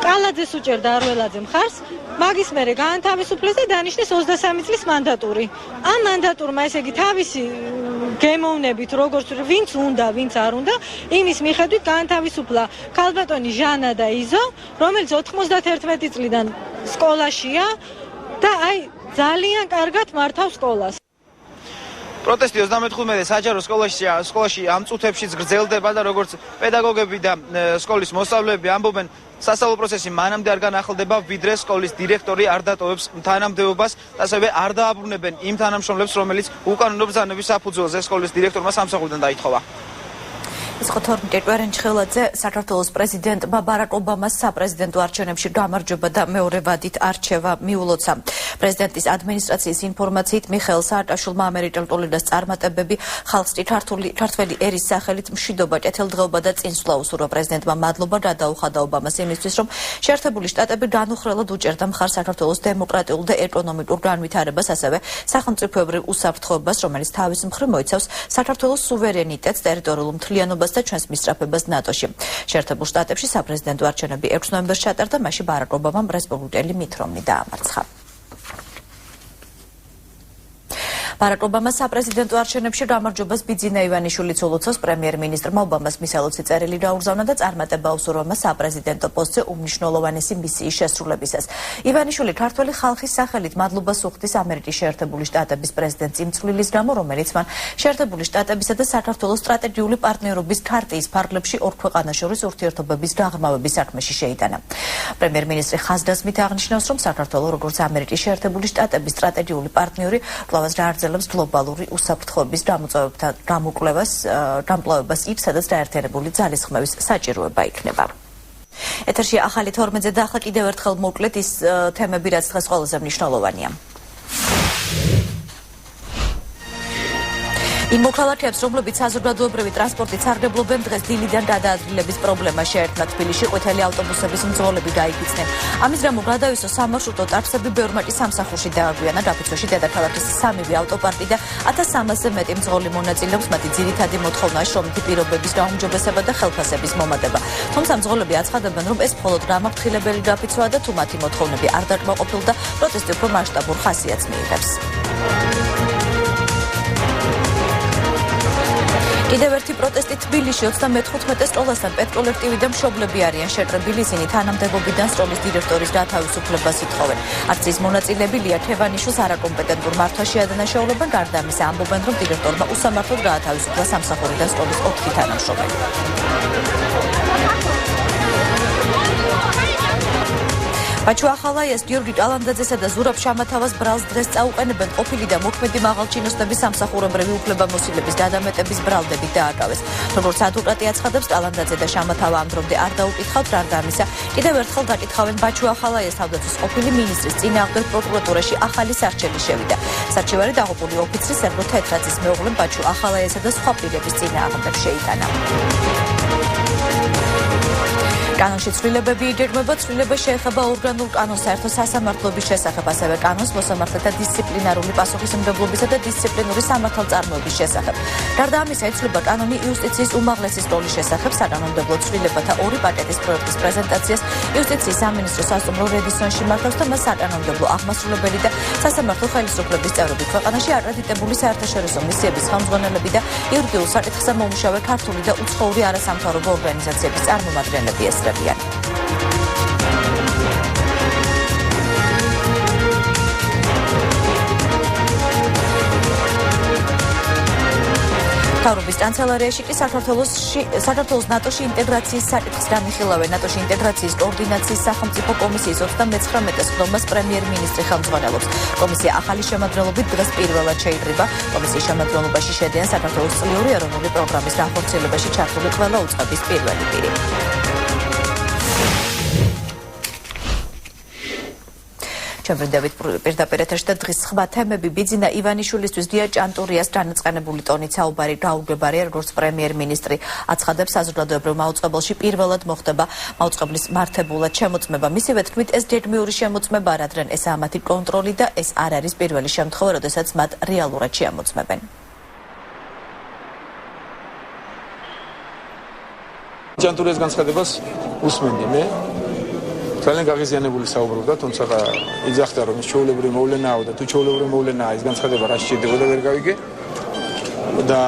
კალაძეს უჭერდა არველაძე მხარს, მაგის მერე გაანთავისუფლეს და დანიშნეს 23 წლის მანდატური. ამ მანდატურმა ესე იგი თავისი გემოვნებით, როგორც ვინც უნდა, ვინც არ უნდა, იმის მიხედვით გაანთავისუფლა ქალბატონი ჟანა და იზო, რომელიც 91 წლიდან სკოლაშია და აი ძალიან კარგად მართავს სკოლას. პროტესტი 35 საჯარო სკოლაში ამ წუთებშიც გრძელდება და როგორც პედაგოგები და სკოლის მოსწავლეები ამბობენ, სასწავლო პროცესი მანამდე არ განახლდება, ვიდრე სკოლის დირექტორი არ დატოვებს თანამდებობას, ასევე არ დააბრუნებენ იმ თანამშრომლებს, რომელიც უკანონო ბრძანების საფუძველზე სკოლის დირექტორმა სამსახურიდან დაითხოვა. ეს ხო თორნიკე კვერენჩხელაძე საქართველოს პრეზიდენტმა ბარაკ ობამას საპრეზიდენტო არჩევნებში გამარჯვება და მეორე ვადით არჩევა მიულოცა. პრეზიდენტის ადმინისტრაციის ინფორმაციით მიხეილ სააკაშვილმა ამერიკელ ტოლედოს წარმატებები ხალხს ქართული ერის სახელით მშვიდობა, კეთილდღეობა და წინსვლა უსურვა. პრეზიდენტმა მადლობა გადაუხადა ობამას იმისთვის, რომ შეერთებული შტატები განუხრელად უჭერდა მხარს საქართველოს დემოკრატიულ და ეკონომიკურ განვითარებას, ასევე სახელმწიფოებრივ უსაფრთხოებას, რომელიც თავის მხრივ მოიცავს საქართველოს სუვერენიტეტს, ტერიტორიულ მთლიანობას და ჩვენს მისწრაფებას ნატოში. შეერთებულ შტატებში საპრეზიდენტო არჩევნები 6 ნოემბერს ჩატარდა, მაშინ ბარაკ ობამამ რესპუბლიკელი მით რომნი დაამარცხა. ბარაკ ობამას საპრეზიდენტო არჩევნებში გამარჯვებას ბიძინა ივანიშვილიც ულოცავს პრემიერ-მინისტრმა ობამას მისალოცი წერილი გაუგზავნა და წარმატება უსურვება საპრეზიდენტო პოსტზე უმნიშვნელოვანესი მისიის შესრულებისას. ივანიშვილი ქართველი ხალხის სახელით მადლობას უხდის ამერიკის შეერთებული შტატების პრეზიდენტ წინწვლილის გამო, რომელიც მან შეერთებული შტატებისა და საქართველოს სტრატეგიული პარტნიორობის ქარტიის ფარგლებში ორ ქვეყანას შორის ურთიერთობების გაღრმავების საქმეში შეიტანა. პრემიერ-მინისტრი ხაზგასმით აღნიშნავს, რომ საქართველოს როგორც ამერიკის შეერთებული შტატების სტრატეგიული პარტნიორი კვლავაც გააგრძელებს გლობალური უსაფრთხოების გამკლევას იქ, სადაც გაერთიანებული ძალისხმევის საჭიროება იქნება. ეთერში ახალი 12-ზე და ახლა კიდევ ერთხელ მოკლედ ის თემები, რაც დღეს ყველაზე მნიშვნელოვანია. იმ მოქალაქეებს, რომლებიც საზოგადოებრივი ტრანსპორტით სარგებლობენ, დღეს დილიდან გადაადგილების პრობლემა შეერთნა თბილისში, ყვითელი ავტობუსების მძღოლები გაიფიცნენ. ამის გამო გადავისო სამარშრუტო ტაქსები ბევრმა კი სამსახურში დააგვიანა. გაფიცვაში დედაქალაქის სამივე ავტოპარკი და 1300-ზე მეტი მძღოლი მონაწილეობს. მათი ძირითადი მოთხოვნაა შრომითი პირობების გაუმჯობესება და ხელფასების მომატება. თუმცა მძღოლები აცხადებენ, რომ ეს მხოლოდ გამავრცელებელი გაფიცვაა და თუ მათი მოთხოვნები არ დაკმაყოფილდა, პროტესტი უფრო მასშტაბურ ხასიათს მიიღებს. კიდევ ერთი პროტესტი თბილისში 35 სკოლასთან პეტროლექტივი და მშობლები არიან შეკრებილი. ისინი თანამდებობიდან სკოლის დირექტორის გათავისუფლებას ითხოვენ. აქციის მონაწილეები ლია თევანიშვილს არაკომპეტენტურ მართვაში ადანაშაულებენ. გარდა ამისა ამბობენ, რომ დირექტორმა უსამართლოდ გაათავისუფლა სამსახურიდან სკოლის 4 თანამშრომელი. ბაჩუ ახალაიას, გიორგი კალანდაძესა და ზურაბ შამათავას ბრალს დღეს წაუყენებენ. ყოფილი და მოქმედი მაღალჩინოსნების სამსახურებრივი უფლებამოსილების გადამეტების ბრალდებით დააკავეს. როგორც ადვოკატი აცხადებს, კალანდაძე და შამათავა ამ დრომდე არ დაუკითხავთ. გარდა ამისა, კიდევ ერთხელ დაკითხავენ ბაჩუ ახალაიას თავდაცვის ყოფილი მინისტრის წინააღმდეგ პროკურატურაში ახალი სარჩელი შევიდა. სარჩევარი დაღუპული ოფიცრის სერგო თეთრაძის მეუღლემ ბაჩუ ახალაიასა და სხვა პირების წინააღმდეგ შეიტანა. კანონში ცვლილებები იგეგმება. ცვლილება შეეხება ორგანულ კანონს საერთო სასამართლოების შესახებ, ასევე კანონს მოსამართლეთა დისციპლინარული პასუხისმგებლობისა და დისციპლინური სამართალწარმოების შესახებ. გარდა ამისა, იცვლება კანონი იუსტიციის უმაღლესი სკოლის შესახებ. საკანონმდებლო ცვლილებათა ორი პაკეტის პროექტის პრეზენტაციას იუსტიციის სამინისტრო სასტუმრო რედისონში მართავს და მას საკანონმდებლო აღმასრულებელი და სასამართლო ხელისუფლების წევრები, ქვეყანაში აკრედიტებული საერთაშორისო მისიების ხელმძღვანელები და იურიდიულ საკითხებზე მომუშავე ქართული და უცხოური არასამთავრობო ორგანიზაციების წარმომადგენლები ესწრებიან. მთავრობის კანცელარიაში კი საქართველოს ნატოში ინტეგრაციის საკითხს განიხილავენ. ნატოში ინტეგრაციის კოორდინაციის სახელმწიფო კომისიის 39 სხდომას პრემიერ-მინისტრი ხელმძღვანელობს. კომისია ახალი შემადგენლობით დღეს პირველად შეიკრიბა. კომისიის შემადგენლობაში შედიან საქართველოს წლიური ეროვნული პროგრამის განხორციელებაში ჩართული ყველა უწყების პირველი პირი. შევრდებით პირდაპირ ეთერში და დღის სხვა თემები. ბიძინა ივანიშვილისთვის დია ჭანტურიას განაწყენებული ტონით საუბარი გაუგებარია. როგორც პრემიერ-მინისტრი აცხადებს, საზოგადოებრივ მაუწყებელში პირველად მოხდება მაუწყებლის მართებულად შემოწმება. მისივე თქმით, ეს გეგმიური შემოწმება, რადგან ესაა მათი კონტროლი და ეს არ არის პირველი შემთხვევა, როდესაც მათ რეალურად შეამოწმებენ. ჭანტურიას განცხადებას უსმენდი მე. ძალიან გაღიზიანებული საუბრობდა, თუმცა იძახდა, რომ ის ჩვეულებრივი მოვლენაა და თუ ჩვეულებრივი მოვლენაა, ის განცხადება რა სჭირდებოდა ვერ გავიგე. და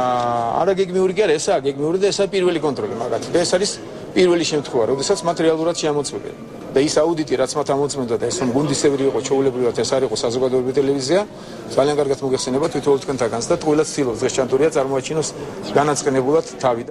არა გეგმიური კი არა, ესაა გეგმიური და ესაა პირველი კონტროლი მაგათ. და ეს არის პირველი შემთხვევა, როდესაც მათ რეალურად შეამოწმებენ. და ის აუდიტი, რაც მათ ამოწმებდა და ეს რომ გუნდისებრი იყო, ჩვეულებრივად ეს არ იყო საზოგადოებრივი ტელევიზია, ძალიან კარგად მოგეხსენება თვითონ თქვენთაგანს და ტყუილად ცდილობს დღეს ჭანტურია წარმოაჩინოს განაწყენებულად თავი.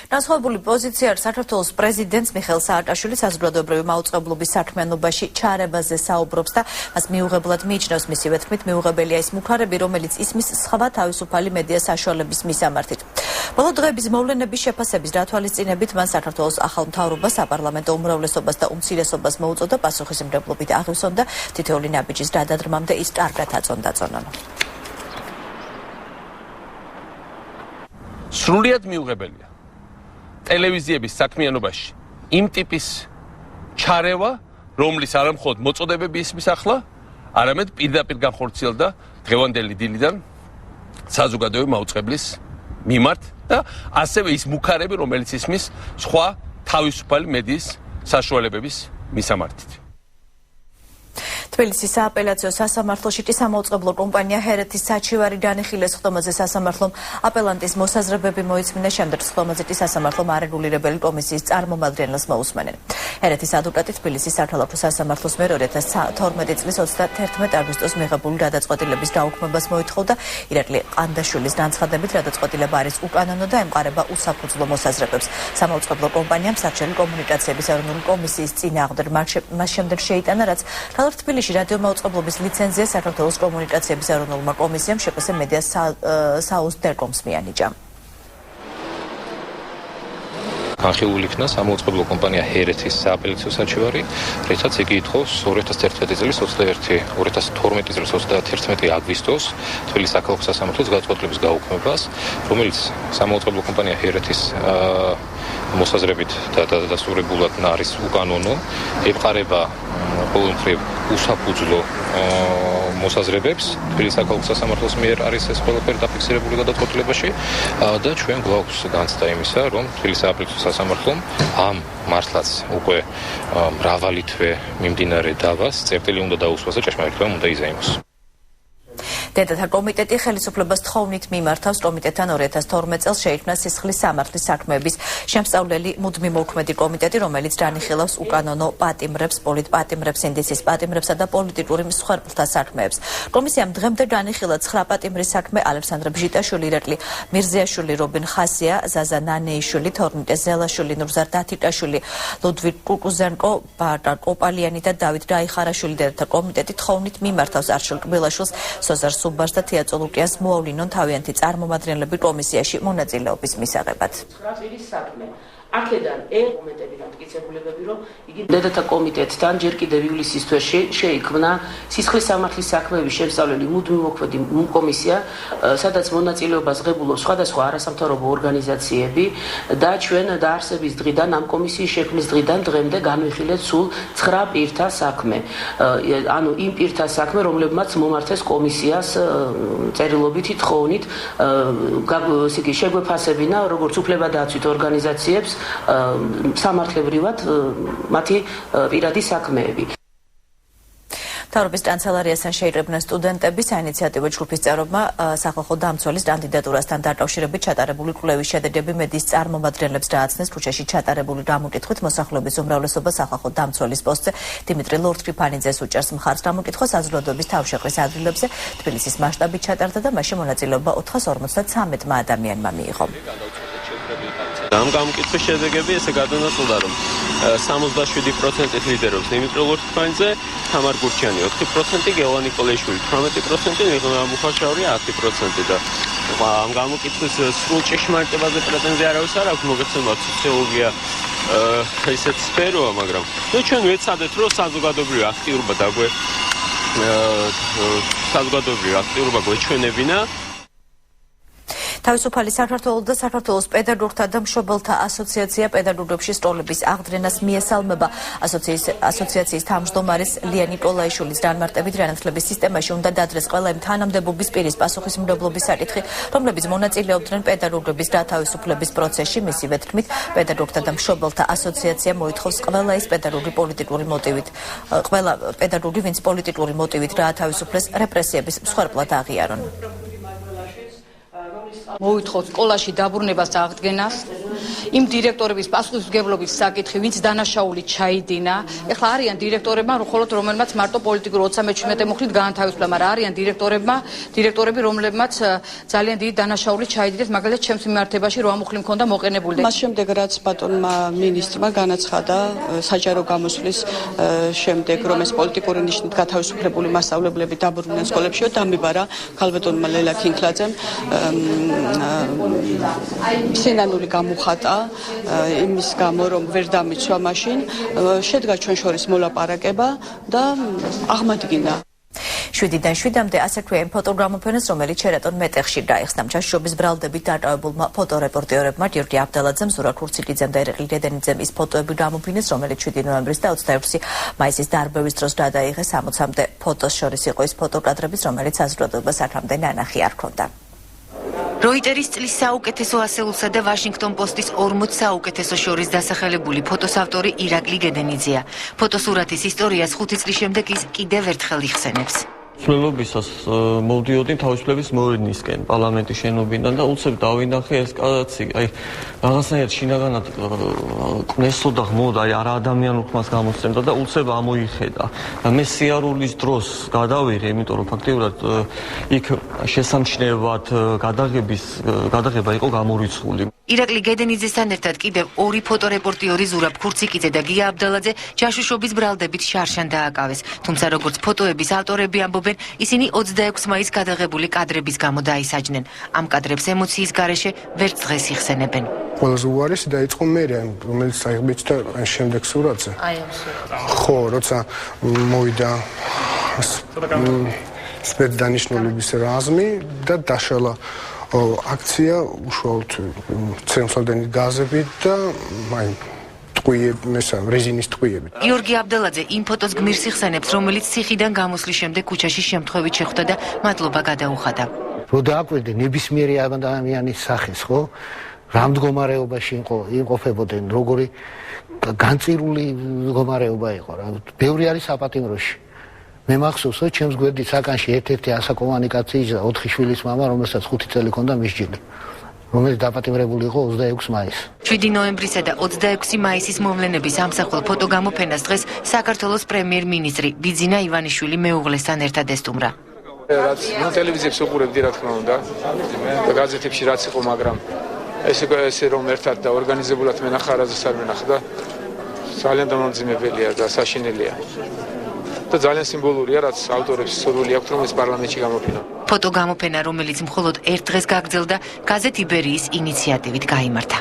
განსხვავებული პოზიცია არის საქართველოს პრეზიდენტს მიხეილ სააკაშვილი საზოგადოებრივი მაუწყებლობის საქმიანობაში ჩარევაზე საუბრობს და მას მიუღებლად მიიჩნევს. მისივე თქმით, მიუღებელია ის მუხარები, რომელიც ისმის სხვა თავისუფალი მედია საშუალების მისამართით. ბოლო დღეების მოვლენების შეფასების დათვალისწინებით მან საქართველოს ახალ მთავრობას, საპარლამენტო უმრავლესობას და უმცირესობას მოუწოდა, პასუხისმგებლობით აღივსონ და თითოეული ნაბიჯის გადადრმამდე ის კარგად აწონდაწონონ. სრულიად მიუღებელია ტელევიზიების საქმიანობაში იმ ტიპის ჩარევა, რომლის არამხოლოდ მოწოდებები ისმის ახლა, არამედ პირდაპირ განხორციელდა დღევანდელი დილიდან საზოგადოებრივი მაუწყებლის მიმართ და ასევე ის მუქარები, რომელიც ისმის სხვა თავისუფალი მედიის საშუალებების მისამართით. თბილისის სააპელაციო სასამართლოში სამაუწყებლო კომპანია ჰერეთის საჩივარი განიხილეს ხდომაზე სასამართლომ აპელანტის მოსაზრებები მოიწმინა შემდეგ ხდომაზე სასამართლომ არეგულირებელი კომისიის წარმომადგენელს მოусმენენ. ჰერეთის ადვოკატი თბილისის საქალაქო სასამართლოს მიერ 2012 წლის 31 აგვისტოს მიღებული გადაწყვეტილების დაუქმებას მოითხოვდა. ირაკლი ყანდაშვილის განცხადებით გადაწყვეტილება არის უკანონო და ემყარება უსაფუძვლო მოსაზრებებს. სამაუწყებლო კომპანიამ საჩვენი კომუნიკაციების ეროვნული კომისიის წინააღმდეგ მას შემდეგ შეიტანა, რაც ქალაქ თბილისში რადიომაუწყებლობის ლიცენზია საქართველოს კომუნიკაციების ეროვნულმა კომისიამ შპს მედია საუსტერკომს მიანიჭა. განხილული იქნა სამაუწყებლო კომპანია ჰერეთის სააპელაციო საჩივარი, რითაც იგი ითხოვს 2011 წლის 2012 წლის 31 აგვისტოს თბილისის საქალაქო სასამართლოს გადაწყვეტილების გაუქმებას, რომელიც სამაუწყებლო კომპანია ჰერეთის მოსაზრებით და დასრულებულად არის უკანონო, ემყარება ყოველმხრივ უსაფუძვლო მოსაზრებებს. თბილისის საქალაქო სასამართლოს მიერ არის ეს ყველაფერი დაფიქსირებული გადაწყვეტილებაში და ჩვენ გვაქვს განცდა იმისა, რომ თბილისის სააპელაციო სასამართლომ ამ მართლაც უკვე მრავალი თვე მიმდინარე დავას წერტილი უნდა დაუსვას და ჭეშმარიტება უნდა იზეიმოს. დედათა კომიტეტი ხელისუფლებას თხოვნით მიმართავს კომიტეტთან 2012 წელს შეიქმნა სისხლის სამართლის საქმეების შემსწავლელი მუდმივ მოქმედი კომიტეტი, რომელიც განიხილავს უკანონო პატიმრებს, პოლიტპატიმრებს, ინდიცის პატიმრებსა და პოლიტიკური მსხვერპლთა საქმეებს. კომისიამ დღემდე განიხილა 9 პატიმრის საქმე: ალექსანდრე ბჟიტაშვილი, ირაკლი მირზიაშვილი, რობინ ხასია, ზაზა ნანეიშვილი, თორნიკე ზელაშვილი, ნურზარ დათიკაშვილი, ლუდვიგ კუკუზენკო, ბარდა კოპალიანი და დავით დაიხარაშვილი. დედათა კომიტეტი თხოვნით მიმართავს არშილ კბილაშვილს, სოზარ სუბარს და თეატრო ლუკიას მოავლინონ თავიანთი წარმომადგენლები კომისიაში მონაწილეობის მისაღებად. აქედან ელემენტები დამტკიცებულებები, რომ იგი დედათა კომიტეტთან ჯერ კიდევ ივლისის თვეში შეიქმნა სისხლის სამართლის საქმეების შემსწავლელი მუდმივ მოქმედი კომისია, სადაც მონაწილეობას ღებულობს სხვადასხვა არასამთავრობო ორგანიზაციები და ჩვენ დაარსების დღიდან ამ კომისიის შექმნის დღიდან დღემდე განვიხილეთ სულ 9 პირთა საქმე. ანუ იმ პირთა საქმე, რომლებმაც მომართეს კომისიას წერილობითი თხოვნით შეგვეფასებინა როგორც უფლებადაცვით ორგანიზაციებს სამართლებრივად მათი პირადი საქმეები. მთავრობის კანცელარიასთან შეიკრიბნენ სტუდენტები. საინიციატივო ჯგუფის წევრებმა სახალხო დამცველის კანდიდატურასთან დაკავშირებით ჩატარებული კვლევის შედეგები მედიის წარმომადგენლებს დააცნეს. ქუჩაში ჩატარებული გამოკითხვით მოსახლეობის უმრავლესობა სახალხო დამცველის პოსტზე დიმიტრი ლორთქიფანიძეს უჭერს მხარს. გამოკითხვა საზოგადოების თავშეყრის ადგილებზე თბილისის მასშტაბით ჩატარდა და მასში მონაწილეობა 453 ადამიანმა მიიღო. ამ გამოკითხვის შედეგები ესე გადანაწილდა, რომ 77% ლიდერობს დიმიტრი ლორთქიფანიძე, თამარ გურჩიანი 4%, გელვა ნიკოლაიშვილი 18%, მიღნა მუხაშაური 10% და ამ გამოკითხვის სრულ ჭეშმარიტებაზე პრეტენზია არავის არ აქვს, მოგეცემათ სოციოლოგია ისეთ სფეროა, მაგრამ ჩვენ ვეცადეთ, რომ საზოგადოებრივი აქტიურობა გვეჩვენებინა. თავისუფალი საქართველოს და საქართველოს პედაგოგთა და მშობელთა ასოციაცია პედაგოგებში სწავლების აღდგენას მიესალმება. ასოციაციის თავმჯდომარის ლია ნიკოლაიშვილის განმარტებით, განათლების სისტემაში უნდა დადრეს ყველა იმ თანამდებობის პირის პასუხისმგებლობის საკითხი, რომლებიც მონაწილეობდნენ პედაგოგების გათავისუფლების პროცესში. მისივე თქმით, პედაგოგთა და მშობელთა ასოციაცია მოითხოვს ყველა პედაგოგი, ვინც პოლიტიკური მოტივით გაათავისუფლეს, რეპრესიების მსხვერპლად აღიარონ. მოითხოვთ სკოლაში დაბრუნებას აღდგენას, იმ დირექტორების პასუხისმგებლობის საკითხი, ვინც დანაშაული ჩაიდინა. ეხლა არიან დირექტორებმა, რომელმაც მარტო პოლიტიკური 37 მუხლით გაანთავისუფლა, მაგრამ არიან დირექტორები, რომლებმაც ძალიან დიდი დანაშაული ჩაიდინეს, მაგალითად ჩემს მიმართებაში 8 მუხლი მქონდა მოყენებული. მას შემდეგ რაც ბატონმა მინისტრმა განაცხადა საჯარო გამოსვლის შემდეგ, რომ ეს პოლიტიკური ნიშნით გათავისუფლებული მასწავლებლები დაბრუნდნენ სკოლებში, დამიბარა ქალბატონმა ლელა ქინქლაძემ სინანული გამოხატა იმის გამო, რომ ვერ დამიცვა მაშინ, შედგა ჩვენ შორის მოლაპარაკება და აღმადგინა. 7-დან 7-მდე ასეთქვია იმ ფოტოგრამოფონს, რომელიც შერატონ მეტეხში გაიხსნა. ჩასშობის ბრალდებით დაკავებულმა ფოტორეპორტერებმა გიორგი აბდალაძემ, ზურა ქურცილიძემ და ერეკლი დედენიძემ ის ფოტოები გამოფინეს, რომელიც 7 ნოემბრის და 26 მაისის დარბევის დროს გადაიღეს. 60-მდე ფოტოს შორის იყო ის ფოტოკადრებიც, რომელიც საზოგადოებას აქამდე ნანახი არ ჰქონდა. როიტერის წლის საუკეთესო ასეულსა და ვაშინგტონ პოსტის 40 საუკეთესო შორის დასახელებული ფოტოს ავტორი ირაკლი გედენიძეა. ფოტოსურათის ისტორიას 5 წლის შემდეგ ის კიდევ ერთხელ იხსენებს. მცველობისას მოვდიოდი თავისუფლების მოედნისკენ, პარლამენტის შენობიდან და უცებ დავინახე ეს კაცი, რაღაცნაირად შინაგანად ყნესო და ღმოდა, არა ადამიანურ ხმას გამოსცემდა და უცებ ამოიხედა. და მე სიარულის დროს გადავიღე, იმიტომ რომ ფაქტიურად იქ შესამჩნევად გადაღება იყო გამორიცხული. ირაკლი გედენიძესთან ერთად კიდევ 2 ფოტორეპორტიორი ზურაბ ქურციკიძე და გია აბდალაძე ჯაშუშობის ბრალდებით შარშან დააკავეს. თუმცა როგორც ფოტოების ავტორები ამბობენ, ისინი 26 მაისს გადაღებული კადრების გამო დაისაჯნენ. ამ კადრებს ემოციის გარეშე ვერც დღეს იხსენებენ. ყველაზე უარესი დაიწყო მე, რომელიც აიღბეჭდა შემდეგ სურათზე. ხო, როცა მოვიდა სპეცდანიშნულების რაზმი და დაშალა აქცია უშუალოდ ცემსადენი გაზები და რეზინის ტყვიებით. გიორგი აბდალაძე იმ ფოტოს გმირს იხსენებს, რომელიც ციხიდან გამოსვლის შემდეგ ქუჩაში შემთხვევით შეხვდა და მადლობა გადაუხადა. რო დააკვირდე ნებისმიერი ადამიანის სახეს, ხო? რა მდგომარეობაში იმყოფებოდნენ, როგორი განწირული მდგომარეობა იყო რა. ბევრი არის საპატიმროში. მე მახსოვს, რომ ჩემს გვერდით საკანში ერთ-ერთი ასაკომუნიკაციის და 4 შვილის მამა, რომელსაც 5 წელი ჰქონდა მისჯილი, რომელიც დაპატიმრებული იყო 26 მაისს. 7 ნოემბრისა და 26 მაისის მოვლენების ამსახველ ფოტოგამოფენას დღეს საქართველოს პრემიერ-მინისტრი ბიძინა ივანიშვილი მეუღლესთან ერთად ესტუმრა. რაც ტელევიზიებს უყურებდი, რა თქმა უნდა, და გაზეთებში რაც იყო, მაგრამ ესე რომ ერთად და ორგანიზებულად მენახარაზეს არ მენახდა, ძალიან დამამძიმებელია და საშინელია. და ძალიან სიმბოლურია, რაც ავტორებს სურვილი აქვთ, რომ ეს პარლამენტში გამოფინონ. ფოტოგამოფენა, რომელიც მხოლოდ ერთ დღეს გაგრძელდა, გაზეთ იბერიის ინიციატივით გაიმართა.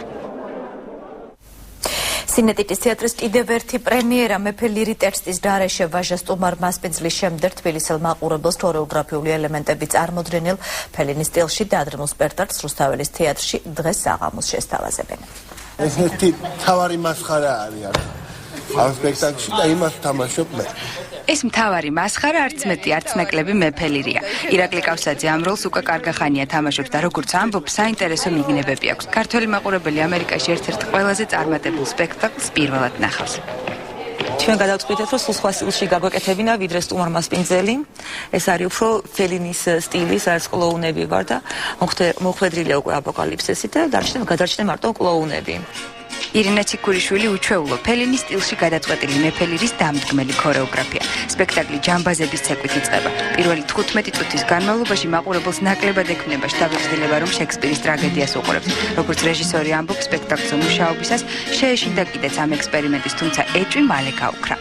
სინეტიტის თეატრის კიდევ ერთი პრემიერა მეფე ლირი ტექსტის გარეშე ვაჟა სტუმარ მასპინძლის შემდეგ თბილისელ მაყურებელს ქორეოგრაფიული ელემენტები წარმოდგენილ ფელინის სტილში დაადრმულ სპექტაკლს რუსთაველის თეატრში დღეს საღამოს შესთავაზებენ. ეს ერთი თავარი მასხარა არის ამ სპექტაკლში და იმას თამაშობ მე. ეს მთავარი მასხარა არც მეტი არც ნაკლები მეფე ლირია. ირაკლი კავსაძე ამ როლს უკვე კარგახანია თამაშობს და როგორც ამბობს, საინტერესო მიგნებები აქვს. ქართველი მაყურებელი ამერიკაში ერთ-ერთ ყველაზე წარმატებულ სპექტაკლს პირველად ნახავს. ჩვენ გადავწყვიტეთ, რომ სულ სხვა სტილში გაგვეკეთებინა, ვიდრე სტუმარ მასპინძელი. ეს არის უფრო ფელინის სტილის, რაც კლოუნები ვარ და მოხვედრილია უკვე აპოკალიფსესი და გადარჩნენ მარტო კლოუნები. ირინა ციკურიშვილი უჩვეულო ფელინის სტილში გადაწყვეტილი მეფე ლირის დამდგმელი ქორეოგრაფია. სპექტაკლი ჯამბაზების ცეკვით იწყება. პირველი 15 წუთის განმავლობაში მაყურებელს ნაკლებად ექმნება შთაბეჭდილება, რომ შექსპირის ტრაგედიას უყურებს. როგორც რეჟისორი ამბობს, სპექტაკლზე მუშაობისას შეეშინდა კიდეც ამ ექსპერიმენტის, თუმცა ეჭვი მალე გაუქრა.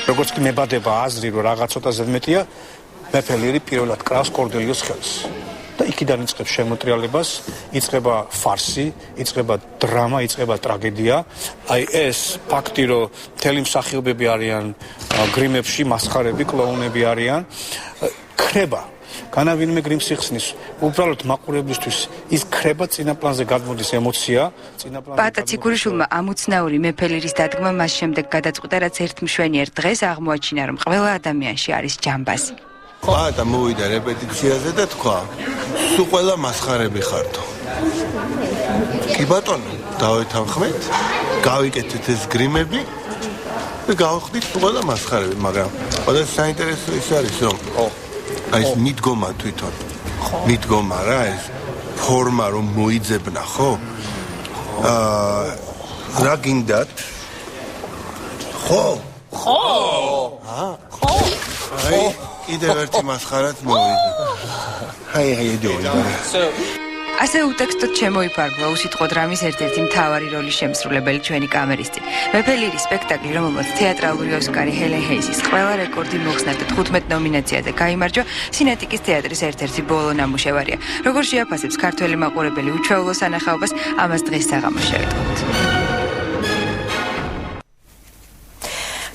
როგორც კი მებადება აზრი, რომ რაღაც ცოტა ზედმეტია, მეფე ლირი პირველად კრავს კორდელიოს ხელს. და იქიდან იწყებს შემოტრიალებას, იწყება ფარსი, იწყება დრამა, იწყება ტრაგედია. აი ეს ფაქტი, რომ მთელი მსახიობები არიან გრიმებში, მასხარები, კლოუნები არიან, ქრება. განავინმე გრიმს იხსნის. უბრალოდ მაყურებლისთვის ის ქრება წინაპლანზე გადმოდის ემოცია, პატა ციკურიშვილმა ამოცნაური მეფე ლირის დადგმა მას შემდეგ გადაწყვიტა, რაც ერთ მშვენიერ დღეს აღმოაჩინა, რომ ყველა ადამიანში არის ჯამბაზი. პატა მოვიდა რეპეტიციაზე და თქვა, სულ ყველა მასხარები ხართო. კი ბატონო, დავეთანხმეთ, გავიკეთეთ ეს გრიმები და გავხდით სულ ყველა მასხარები, მაგრამ ყველაზე საინტერესო ის არის, რომ აი ეს მიდგომა თვითონ. მიდგომა რა ეს ფორმა რომ მოიძებნა, ხო? რა გინდათ? ხო? ხო? ხო? აი კიდევ ერთი მასხარად მოვიდა. აი დოი. ასე უტექსტოდ შემოიფარგლა უსიტყვო დრამის ერთ-ერთი მთავარი როლის შემსრულებელი ჩვენი კამერისტი. მეფე ლირის სპექტაკლი, რომელმაც თეატრალური ოსკარი ჰელენ ჰეისის ყველა რეკორდი მოხსნა და 15 ნომინაციაზე გაიმარჯვა, სინეტიკის თეატრის ერთ-ერთი ბოლო ნამუშევარია. როგორ შეაფასებს ქართველი მაყურებელი უჩვეულო სანახაობას, ამას დღეს საღამოს შევიტყობთ.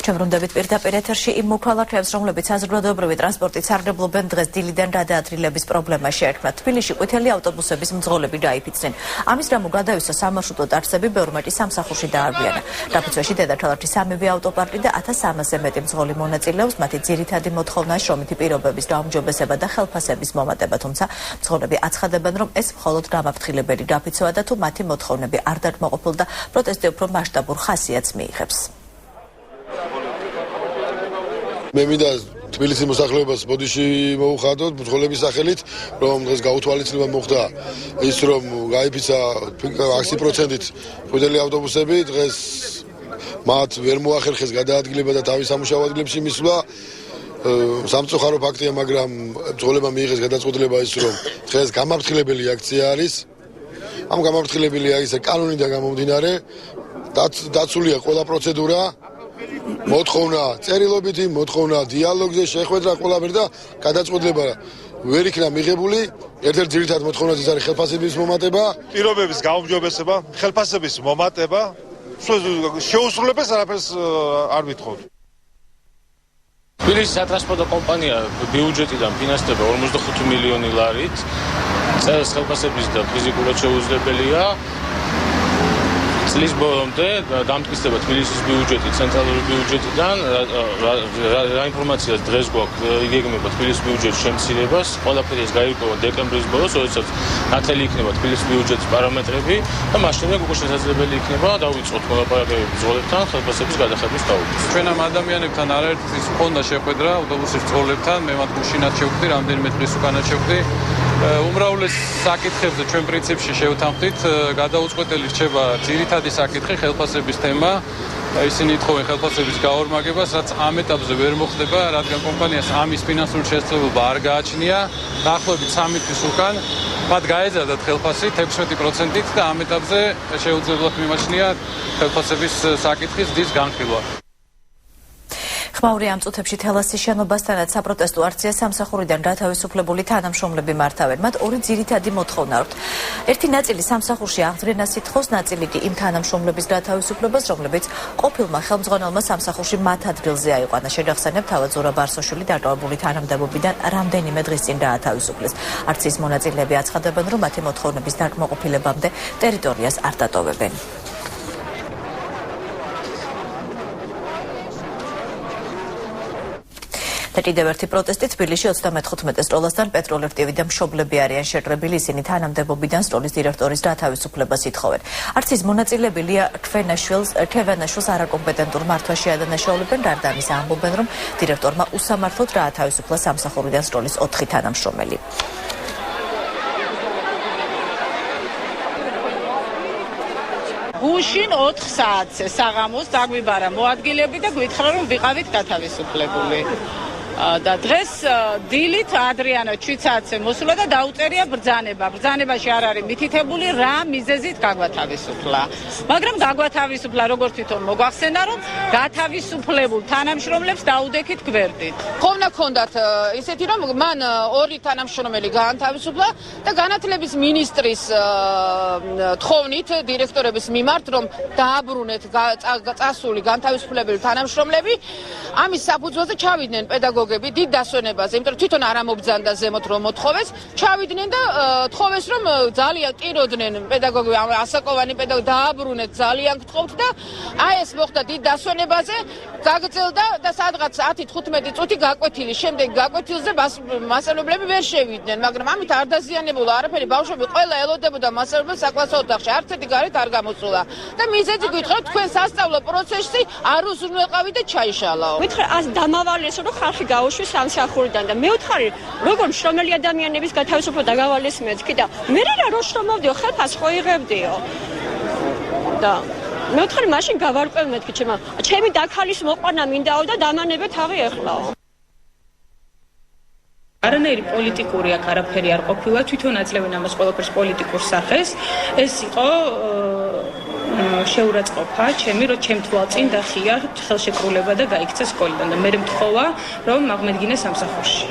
Ჩვენ ვრუნდებით პირდაპირ ეთერში იმ მოქალაქეებს, რომლებიც საზოგადოებრივი ტრანსპორტით სარგებლობენ დღეს დილიდან გადაადგილების პრობლემა შეერქმათ. თბილისში ყვითელი ავტობუსების მძღოლები დაიფიცნენ. ამის გამო გადავისო სამარშრუტო ტაქსები ბევრ მეტი სამსახურში დაარღვიანა. დაფუძვეში დედაქალაქში სამივე ავტოპარკი და 1300-ზე მეტი მძღოლი მონაწილეობს. მათი ძირითადი მოთხოვნა შრომითი პირობების გაუმჯობესება და ხელფასების მომატება, თუმცა მძღოლები აცხადებენ, რომ ეს მხოლოდ გამაფრთხილებელი გაფიცოა და თუ მათი მოთხოვნები არ დაკმაყოფილდა, პროტესტი უფრო მასშტაბურ ხასიათს მიიღებს. მე მინდა თბილისის მოსახლეობას ბოდიში მოუხადოთ მძღოლების სახელით, რომ დღეს გაუთვალისწინება მოხდა ის, რომ გაიფიცა 100%-ით ყვითელი ავტობუსები, დღეს მათ ვერ მოახერხეს გადაადგილება და თავის სამუშაო ადგილებში მისვლა. სამწუხარო ფაქტია, მაგრამ მძღოლებმა მიიღეს გადაწყვეტილება ის, რომ დღეს გამაფრთხილებელი აქცია არის. ამ გამაფრთხილებელი აქცია კანონიდან გამომდინარე, დაცულია ყველა პროცედურა. მოთხოვნა წერილობითი, მოთხოვნა დიალოგზე, შეხვედრა ყველაფერი და გადაწყვეტილება ვერ იქნა მიღებული. ერთ-ერთი ძირითადი მოთხოვნა ის არის ხელფასების მომატება, პირობების გაუმჯობესება, ხელფასების მომატება. შეუსრულებას არაფერს არ ვითხოვთ. თბილისის სატრანსპორტო კომპანია ბიუჯეტიდან ფინანსდება 45 მილიონი ლარით. წელს ხელფასების და ფიზიკურად შეუძლებელია. წლის ბოლომდე დამტკიცდება თბილისის ბიუჯეტი ცენტრალური ბიუჯეტიდან, რა ინფორმაციას დღეს გვაქვს, იგეგმება თბილისის ბიუჯეტის შემცირებას. ყველაფერი ეს გაირკვევა დეკემბრის ბოლოს, როდესაც ნათელი იქნება თბილისის ბიუჯეტის პარამეტრები და მას შემდეგ უკვე შესაძლებელი იქნება დავიწყოთ მოლაპარაკებები მძღოლებთან ხელფასების გადახების თაობაზე. ჩვენ ამ ადამიანებთან არაერთი ჰქონდა შეხვედრა ავტობუსის მძღოლებთან, მე მათ გუშინაც შევხვდი, რამდენიმე დღის უკანაც შევხვდი. უმრავლეს საკითხებზე ჩვენ პრინციპში შევთანხმდით, გადაუწყვეტელი რჩება ძირითადი საკითხი ხელფასების თემა. ისინი ითხოვენ ხელფასების გაორმაგებას, რაც ამ ეტაპზე ვერ მოხდება, რადგან კომპანიას ამის ფინანსური შესაძლებლობა არ გააჩნია. დაახლოებით 3 თვის უკან მათ გაეზარდათ ხელფასი 16%-ით და ამ ეტაპზე შეუძლებლად მიმაჩნია ხელფასების საკითხის დის განხილვა. ხმაური ამ წუთებში თელასის შენობასთანაც საპროტესტო აქციას სამსახურიდან გათავისუფლებული თანამშრომლები მართავენ. მათ ორი ძირითადი მოთხოვნა აქვთ. ერთი ნაწილი სამსახურში აღდგენას ითხოვს, ნაწილი კი იმ თანამშრომლების გათავისუფლებას, რომლებიც ყოფილმა ხელმძღვანელმა სამსახურში მათ ადგილზე აიყვანა. შეგახსენებთ, თავად ზურაბ არსოშვილი დაკავებული თანამდებობიდან რამდენიმე დღის წინ გაათავისუფლეს. აქციის მონაწილეები აცხადებენ, რომ მათი მოთხოვნების დაკმაყოფილებამდე ტერიტორიას არ დატოვებენ. და კიდევ ერთი პროტესტი თბილისში 35 სკოლასთან პეტროლერტივი და მშობლები არიან შეკრებილი. ისინი თანამდებობიდან სკოლის დირექტორის გათავისუფლებას ითხოვენ. აქციის მონაწილეები ლია ქევენაშვილს არაკომპეტენტურ მართვაში ადანაშაულებენ. გარდა ამისა ამბობენ, რომ დირექტორმა უსამართლოდ გაათავისუფლა სამსახურიდან სკოლის 4 თანამშრომელი. გუშინ 4 საათზე საღამოს დაგვიბარა მოადგილეები და გვითხრა, რომ ვიყავით გათავისუფლებული. და დღეს დილით ადრიანო 7 საათზე მოსულა და დაუწერია ბრძანება. ბრძანებაში არ არის მითითებული რა მიზეზით გაგვათავისუფლა. მაგრამ გაგვათავისუფლა, როგორც თვითონ მოგვახსენა, რომ გათავისუფლებულ თანამშრომლებს დაუდექით გვერდით. ხომ ჰქონდათ ისეთი, რომ მან 2 თანამშრომელი გაანთავისუფლა და განათლების მინისტრის თხოვნით დირექტორების მიმართ, რომ დააბრუნეთ წასული განთავისუფლებელი თანამშრომლები, ამის საფუძველზე ჩავიდნენ პედაგოგები დიდ დასვენებაზე, იმიტომ რომ თვითონ არ ამობძანდა ზემოთ რომ მოთხოვეს, ჩავიდნენ და თხოვეს რომ ძალიან ტიროდნენ პედაგოგები, ასაკოვანი პედაგოგი დააბრუნეთ, ძალიან გთხოვთ და აი ეს მოხდა დიდ დასვენებაზე, გაგრძელდა და სადღაც 10-15 წუთი გაკვეთილი, შემდეგ გაკვეთილზე მასწავლებლები ვერ შევიდნენ, მაგრამ ამით არ დაზიანებულა არაფერი, ბავშვები ყველა ელოდებოდა მასწავლებელს საკლასო ოთახში, არც ერთი გარეთ არ გამოსულა და მიზეზი გითხრათ, თქვენ სასწავლო პროცესში არ უზრუნველყავით და ჩაიშალაო. მითხრა ას დამავალეს რომ ხალხი გაუშვეს სამსახურიდან და მე ვთხარი როგორ მშრომელი ადამიანების გათავისუფლება დაგავალეს მეთქი და მე რა შრომობდიო ხელფას ხო იღებდიო და მე ვთხარი მაშინ გავარკვევ მეთქი ჩემი დაქალის მოყვანა მინდაო და დამანებე თავი ეხლაო. არანაირი პოლიტიკური აქ არაფერი არ ყოფილა, თვითონ აძლევენ ამას ყველაფერს პოლიტიკურ სახეს. ეს იყო შეურაცხყოფა ჩემი, რომ ჩემ თვალწინ დახია ხელშეკრულება და გაიქცა სკოლიდან და მე მთხოვა, რომ აღმედგინე სამსახურში.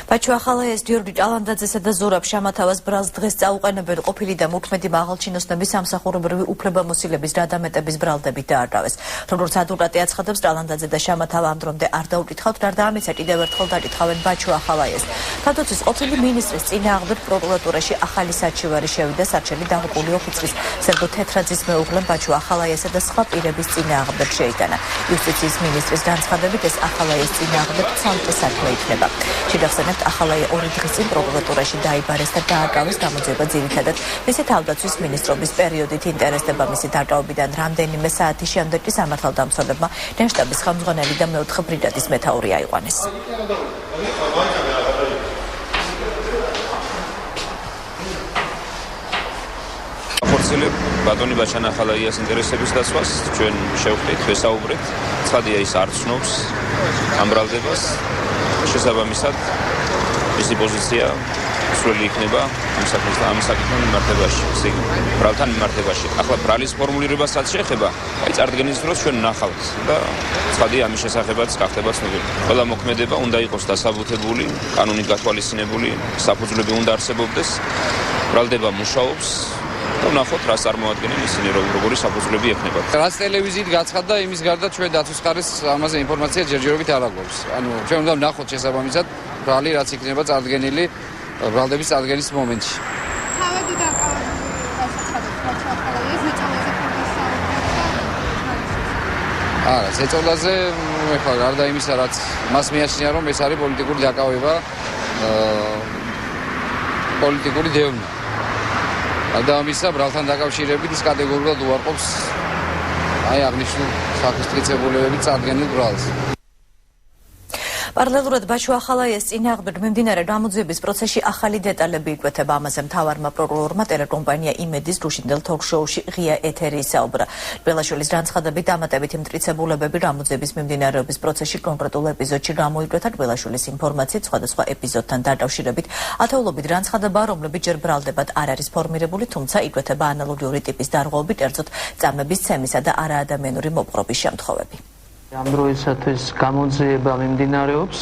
ბაჩუ ახალაიას გიორგი ჭალანდაძესა და ზურაბ შამათავას ბრალს დღეს წაუყენებენ ყოფილი და მოქმედი მაღალჩინოსნების სამსახურებრივი უფლებამოსილების გადამეტების ბრალდებით დააკავეს. როგორც ადვოკატი აცხადებს, ჭალანდაძე და შამათავა ამ დრომდე არ დაუკითხავთ, გარდა ამისა კიდევ ერთხელ დაკითხავენ ბაჩუ ახალაიას. თავდაცვის ყოფილი მინისტრის წინააღმდეგ პროკურატურაში ახალი საჩივარი შევიდა. სარჩელი დაღუპული ოფიცრის სერგო თეთრაძის მეუღლემ ბაჩუ ახალაიასა და სხვა პირების წინააღმდეგ შეიტანა. იუსტიციის მინისტრის განცხადებით ეს ახალაიას წინააღმდეგ ცალკე საქმე იქნება. შეგახსენებთ, ახალაია 2 დღის წინ პროკურატურაში დაიბარეს და დააკავეს. გამოძიება ძირითადად მისი თავდაცვის მინისტრობის პერიოდით ინტერესდება. მისი დაკავებიდან რამდენიმე საათის შემდეგ კი სამართალდამცველებმა გენშტაბის ხელმძღვანელი და მეოთხე ბრიგადის მეთაური აიყვანეს. ხორცელებ ბატონი ბაჩან ახალაიას ინტერესების დაცვას ჩვენ შევხვდით, ვესაუბრეთ. ცხადია ის არ ცნობს ამ ბრალდებას. შესაბამისად მისი პოზიცია სრული იქნება ამ საკითხთან მიმართებაში, ბრალთან მიმართებაში. ახლა ბრალის ფორმულირებასაც შეეხება, წარდგენის დროს ჩვენ ვნახავთ და ცხადია ამის შესახებაც გახდება ცნობილი. ყველა მოქმედება უნდა იყოს დასაბუთებული, კანონით გათვალისწინებული, საფუძვლები უნდა არსებობდეს. ბრალდება მუშაობს და ვნახოთ რას წარმოადგენენ ისინი, როგორი საფუძვლები ექნება. რაც ტელევიზიით გაცხადდა, იმის გარდა ჩვენ დაცვის ხარეს ამაზე ინფორმაცია ჯერჯერობით არ აგვაქვს. ანუ ჩვენ უნდა ვნახოთ შესაბამისად ბრალი რაც იქნება წარდგენილი ბრალდების წარდგენის მომენტში. თავად არა, ზეწოლაზე ეხლა გარდა იმისა, რაც მას მიაჩნია, რომ ეს არის პოლიტიკური დაკავება, პოლიტიკური დევნა. და ამისა ბრალთან დაკავშირებით ის კატეგორიულად უარყოფს აღნიშნულ სახის მტკიცებულებებით წარდგენილ ბრალს. პარალელურად ბაჩუ ახალაიას წინააღმდეგ მიმდინარე გამოძიების პროცესში ახალი დეტალები იკვეთება. ამაზე მთავარმა პროკურორმა ტელეკომპანია იმედის გუშინდელ თოქ-შოუში ღია ეთერი ისაუბრა. ბელაშვილის განცხადებით დამატებითი მტკიცებულებები გამოძიების მიმდინარეობის პროცესში კონკრეტულ ეპიზოდში გამოიკვეთა. ბელაშვილის ინფორმაციით სხვადასხვა ეპიზოდთან დაკავშირებით ათეულობით განცხადება, რომლებიც ჯერ ბრალდებად არ არის ფორმირებული, თუმცა იკვეთება ანალოგიური ტიპის დარღვევებით, ერთზოთ წამების ცემისა და არაადამიანური მოპყრობის შემთხვევები. ამ დროისათვის გამოძიება მიმდინარეობს,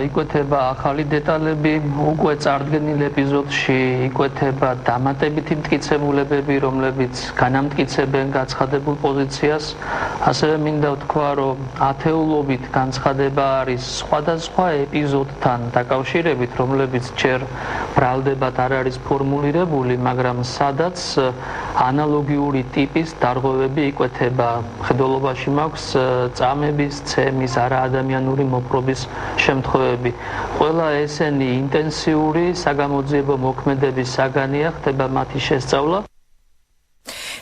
იკვეთება ახალი დეტალები, უკვე წარდგენილ ეპიზოდში იკვეთება დამატებითი მტკიცებულებები, რომლებიც განამტკიცებენ გაცხადებულ პოზიციას. ასევე მინდა ვთქვა, რომ ათეულობით განცხადება არის სხვადასხვა ეპიზოდთან დაკავშირებით, რომლებიც ჯერ ბრალდებად არ არის ფორმულირებული, მაგრამ სადაც ანალოგიური ტიპის დარღვევები იკვეთება. მხედველობაში მაქვს წამების, ცემის, არაადამიანური მოპყრობის შემთხვევები. ყველა ესენი ინტენსიური საგამოძიებო მოქმედების საგანია, ხდება მათი შესწავლა.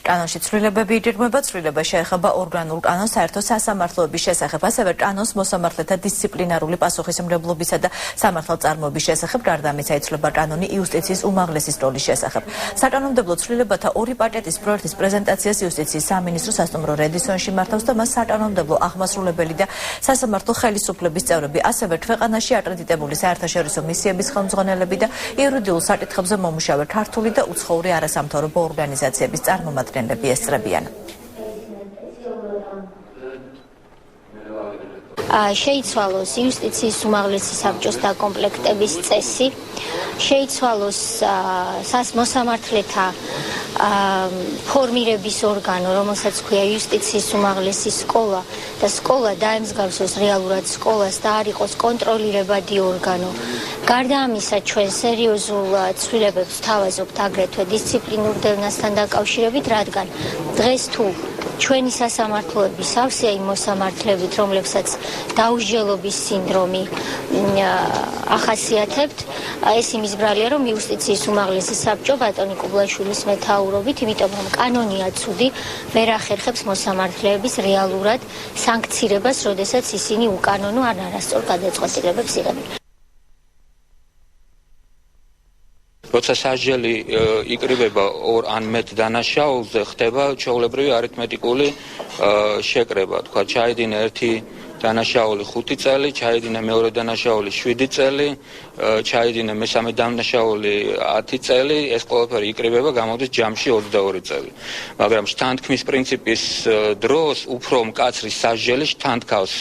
კანონში ცვლილებები იგეგმება, ცვლილება შეეხება ორგანულ კანონს საერთო სასამართლოების შესახებ, ასევე კანონს მოსამართლეთა დისციპლინარული პასუხისმგებლობისა და სამართალწარმოების შესახებ, გარდა ამისა იცვლება კანონი იუსტიციის უმაღლესის როლის შესახებ. საკანონმდებლო ცვლილებათა ორი პაკეტის პროექტის პრეზენტაციას იუსტიციის სამინისტრო სასტუმრო რედისონში მართავს და მას საკანონმდებლო აღმასრულებელი და სასამართლო ხელისუფლების წევრები, ასევე ქვეყანაში აკრედიტებული საერთაშორისო მისიების ხელმძღვანელები და იურიდიულ საკითხებზე მომუშავე ქართული და უცხოური არასამთავრობო ორგანიზაციების წარმომადგენლები ესწრებიან. შეიცვალოს იუსტიციის უმაღლესი საბჭოს დაკომპლექტების წესი, შეიცვალოს მოსამართლეთა ფორმირების ორგანო, რომელსაც ქვია იუსტიციის უმაღლესი სკოლა და სკოლა დაემსგავსოს რეალურად სკოლას და არ იყოს კონტროლირებადი ორგანო. გარდა ამისა, ჩვენ სერიოზულ ცვლილებებს ვთავაზობთ აგრეთვე დისციპლინურ დევნასთან დაკავშირებით, რადგან დღეს თუ ჩვენი სასამართლოები სავსეა იმ მოსამართლებით, რომლებსაც დაუსჯელობის სინდრომი ახასიათებთ, ეს იმის ბრალია, რომ იუსტიციის უმაღლესი საბჭო ბატონი კუბლაშვილის მეთაურობით, იმიტომ რომ კანონია ცუდი, ვერ ახერხებს მოსამართლეების რეალურად სანქცირებას, როდესაც ისინი უკანონო ან არასწორ გადაწყვეტილებებს იღებენ. როცა სასჯელი იკრიბება ორ ან მეტ დანაშაულზე, ხდება ჩვეულებრივი არითმეტიკული შეკრება. თქვა, ჩაიდინა ერთი დანაშაული 5 წელი, ჩაიდინა მეორე დანაშაული 7 წელი, ჩაიდინა მესამე დანაშაული 10 წელი, ეს ყველაფერი იკრიბება, გამოდის ჯამში 22 წელი. მაგრამ შთანთქმის პრინციპის დროს უფრო მკაცრი სასჯელი შთანთქავს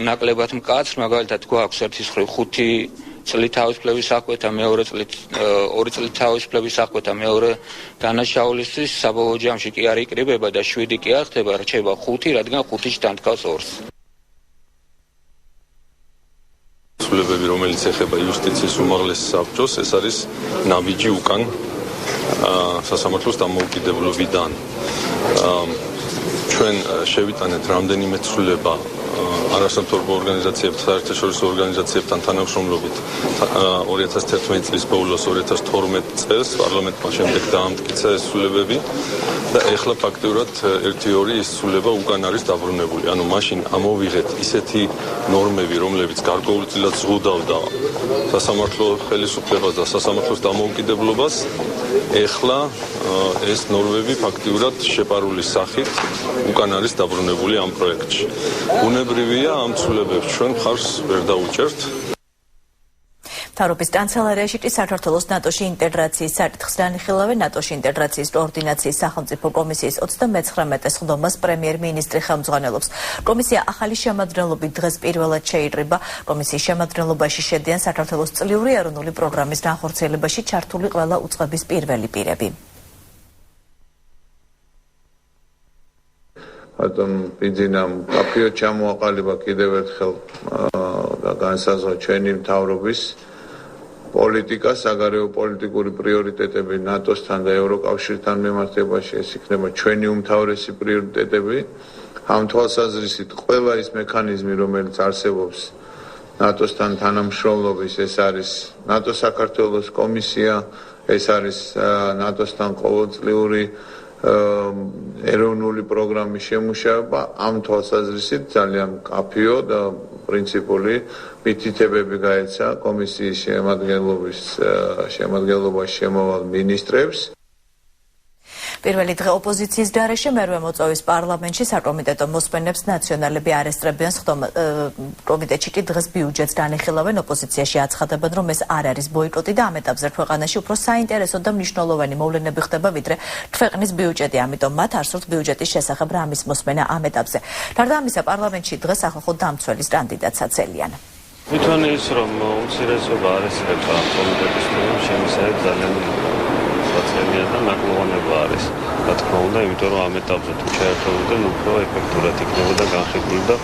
ნაკლებად მკაცრ, მაგალითად გვაქვს ერთის მხრივ 5 წლით თავისუფლების სახვეთა, მეორე წლით 2 წლით თავისუფლების სახვეთა, მეორე დანაშაულისთვის საბოლოო ჯამში კი არ იკრიბება და 7 კი არ ხდება, რჩება 5, რადგან 5 შთანთქავს 2-ს. ცვლილებები, რომელიც ეხება იუსტიციის უმაღლეს საბჭოს, ეს არის ნაბიჯი უკან სასამართლოს დამოუკიდებლობიდან. ჩვენ შევიტანეთ რამდენიმე ცვლილება არასამთავრობო ორგანიზაციებთან, საერთაშორისო ორგანიზაციებთან თანამშრომლობით 2011 წლის ბოლოს 2012 წელს პარლამენტმა შემდეგ დაამტკიცა ეს ცვლილებები და ეხლა ფაქტიურად 1-2 ის ცვლილება უკან არის დაბრუნებული. ანუ მაშინ ამოვიღეთ ისეთი ნორმები, რომლებიც გარკვეულწილად ზღუდავდა სასამართლო ხელისუფლებას და სასამართლოს დამოუკიდებლობას, ეხლა ეს ნორმები ფაქტიურად შეპარული სახით უკან არის დაბრუნებული ამ პროექტში. უნებრივია ამ ცვლილებებს ჩვენ მხარს ვერ დაუჭერთ. მთავრობის კანცელარიაში კი საქართველოს ნატოში ინტეგრაციის საკითხს განიხილავენ ნატოში ინტეგრაციის კოორდინაციის სახელმწიფო კომისიის 39 სხდომას პრემიერ-მინისტრი ხელმძღვანელობს. კომისია ახალი შემადგენლობით დღეს პირველად შეიკრიბა. კომისიის შემადგენლობაში შედიან საქართველოს წლიური ეროვნული პროგრამის განხორციელებაში ჩართული ყველა უწყების პირველი პირები. Atom Pizinam Papio ჩამოაყალიბა კიდევ ერთხელ და განსაზღვრა ჩვენი მთავრობის პოლიტიკა, საგარეო პოლიტიკური პრიორიტეტები ნატოსთან და ევროკავშირთან მიმართებაში, ეს იქნება ჩვენი უმთავრესი პრიორიტეტები. ამ თვალსაზრისით ყველა ის მექანიზმი, რომელიც არსებობს ნატოსთან თანამშრომლობის, ეს არის ნატო-საქართველოს კომისია, ეს არის ნატოსთან ყოველწლიური ეროვნული პროგრამის შემუშავება, ამ თვალსაზრისით ძალიან მკაფიო და პრინციპული მითითებები გაეცა კომისიის შემადგენლობაში შემოვალ მინისტრებს. პირველი დღე ოპოზიციის გარეშე მერვე მოწვევის პარლამენტში საკომიტეტო მოსმენებს ნაციონალები არესტრებიან. კომიტეტში კი დღეს ბიუჯეტს განიხილავენ. ოპოზიციაში აცხადებენ, რომ ეს არ არის ბოიკოტი და ამ ეტაპზე ქვეყანაში უფრო საინტერესო და მნიშვნელოვანი მოვლენები ხდება, ვიდრე ქვეყნის ბიუჯეტი. ამიტომ მათ არ სურთ ბიუჯეტის შესახებ რამის მოსმენა ამ ეტაპზე. გარდა ამისა, პარლამენტში დღეს სახალხო დამცველის კანდიდატს აცელიან. თვითონ ის რომ უმცირესობა არესტებს ამ კომიტეტის შემოსავალი ძალიან საწევია და ნაკლოვანება არის. რა თქმა უნდა, იმიტომ რომ ამ ეტაპზე თუ შეერთებოდნენ, უფრო ეფექტურად იქნებოდა განხილული და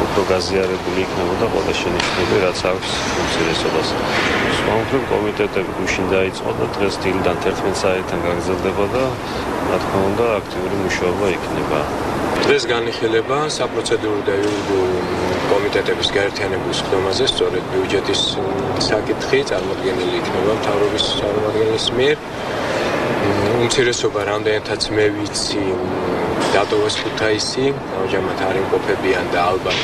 უფრო გაზიარებული იქნებოდა ყველა შენიშვნები, რაც აქვს უმცირესობას. სხვაგვარად კომიტეტები გუშინ დაიწყო და დღეს დილიდან 11 საათიდან გაგრძელდება და რა თქმა უნდა, აქტიური მუშაობა იქნება. დღეს განიხილება საპროცედურო და იურიდიული კომიტეტების გაერთიანებულ სხდომაზე, სწორედ ბიუჯეტის საკითხი წარმოქმნილი იქნება მთავრობის წარმომადგენლის მიერ. უმცირესობა რამდენადაც მე ვიცი დატოვეს ქუთაისი, ამჟამად არ იმყოფებიან და ალბათ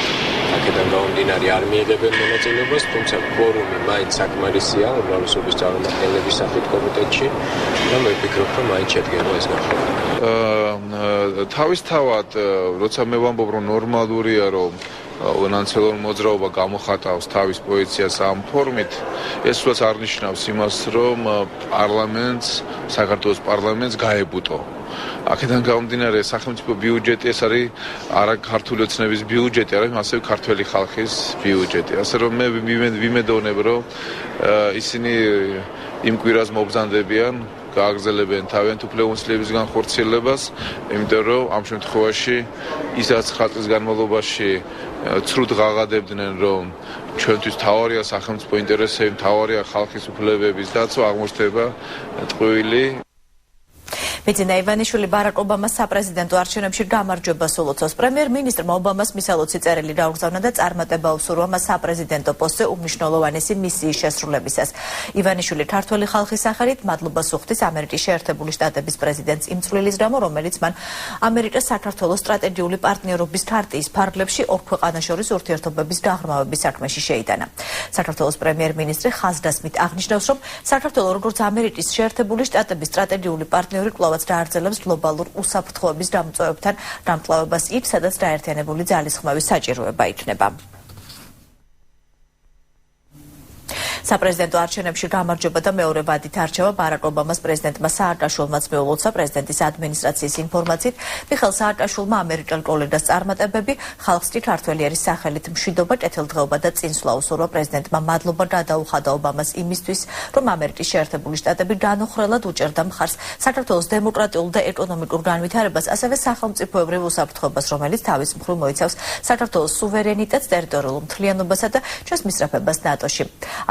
აქედან გამომდინარე არ მიიღებენ მონაწილეობას, თუმცა ფორუმი მაინც საკმარისია უმრავლესობის წარმომადგენლების სახით კომიტეტში და მე ვფიქრობ, რომ მაინც შედგება ეს განხილვა. თავისთავად, როცა მე ვამბობ, რომ ნორმალურია, რომ ნაციონალური მოძრაობა გამოხატავს თავის პოზიციას ამ ფორმით, ეს უბრალოდ არ ნიშნავს იმას, რომ საქართველოს პარლამენტს გაებუტო. აქედან გამომდინარე, სახელმწიფო ბიუჯეტი ეს არის არა ქართული ოცნების ბიუჯეტი, არამედ ასევე ქართველი ხალხის ბიუჯეტი. ასე რომ მე ვიმედოვნებ, რომ ისინი იმ კვირას მობრძანდებიან, გააგრძელებენ თავიანთ უფლებების განხორციელებას, იმიტომ რომ ამ შემთხვევაში ისაც ხალხის განმავლობაში ცრუდ ღაღადებდნენ, რომ ჩვენთვის თავარია სახელმწიფო ინტერესები, თავარია ხალხის უფლებების დაცვა, აღმოჩნდება ტყუილი. მეძინა ივანიშვილი ბარაკ ობამას საპრეზიდენტო არჩევნებში გამარჯვებას ულოცავს. პრემიერ-მინისტრმა ობამას მისალოცი წერილი გაუგზავნა და წარმატება უსურვა მას საპრეზიდენტო პოსტზე უმნიშვნელოვანესი მისიის შესრულებისას. ივანიშვილი ქართველი ხალხის სახელით მადლობას უხდის ამერიკის შეერთებული შტატების პრეზიდენტს იმ წვლილის გამო, რომელიც მან ამერიკას საქართველოს სტრატეგიული პარტნიორობის ქარტიის ფარგლებში ორ ქვეყანას შორის ურთიერთობების გაღრმავების საქმეში შეიტანა. საქართველოს პრემიერ-მინისტრი ხაზგასმით აღნიშნავს, რომ საქართველო როგორც ამერიკის შეერთებული შტატების სტრატეგიული პარტნიორი კვლავ შემთხვევაც დააგრძელებს გლობალურ უსაფრთხოების დამწვევებთან დამკლავებას იქ, სადაც დაერთიანებული ძალისხმევის საჭიროება იქნება. საპრეზიდენტო არჩევნებში გამარჯვება და მეორე ვადით არჩევა ბარაკ ობამას პრეზიდენტმა სააკაშვილმაც მიულოცა პრეზიდენტის ადმინისტრაციის ინფორმაციით. მიხეილ სააკაშვილმა ამერიკელ კოლეგას წარმატებები, ხალხს კი ქართველიერის სახელით მშვიდობა, კეთილდღეობა და წინსვლა უსურვა. პრეზიდენტმა მადლობა გადაუხადა ობამას იმისთვის, რომ ამერიკის შეერთებული შტატები განუხრელად უჭერდა მხარს საქართველოს დემოკრატიულ და ეკონომიკურ განვითარებას, ასევე სახელმწიფოებრივ უსაფრთხოებას, რომელიც თავის მხრივ მოიცავს საქართველოს სუვერენიტეტს, ტერიტორიულ მთლიანობასა და ჩვენს მისწრაფებას ნატოში.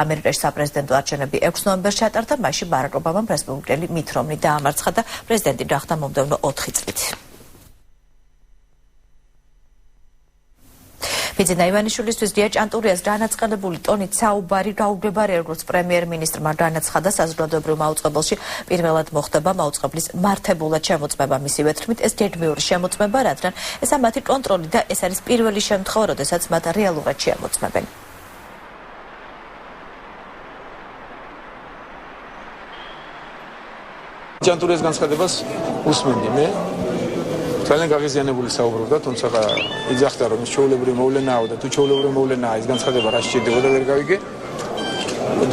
ამერიკაში საპრეზიდენტო არჩევნები 6 ნოემბერს ჩატარდა, მაშინ ბარაკ ობამამ რესპუბლიკელი მით რომნი დაამარცხა და პრეზიდენტი გახდა მომდევნო 4 წლით. ბიძინა ივანიშვილისთვის დია ჭანტურიას განაწყენებული ტონით საუბარი გაუგებარია, როგორც პრემიერ-მინისტრმა განაცხადა საზოგადოებრივ მაუწყებელში. პირველად მოხდება მაუწყებლის მართებულად შემოწმება. მისივე თქმით, ეს გეგმიური შემოწმება, რადგან ესა მათი კონტროლი და ეს არის პირველი შემთხვევა, როდესაც მათ რეალურად შეამოწმებენ. ჭანტურიას განცხადებას უსმენდი მე. ძალიან გაღიზიანებული საუბრობდა, თუმცა იძახდა რომ ის ჩვეულებრივი მოვლენაა და თუ ჩვეულებრივი მოვლენაა ის განცხადება რა შეჭდებოდა ვერ გავიგე.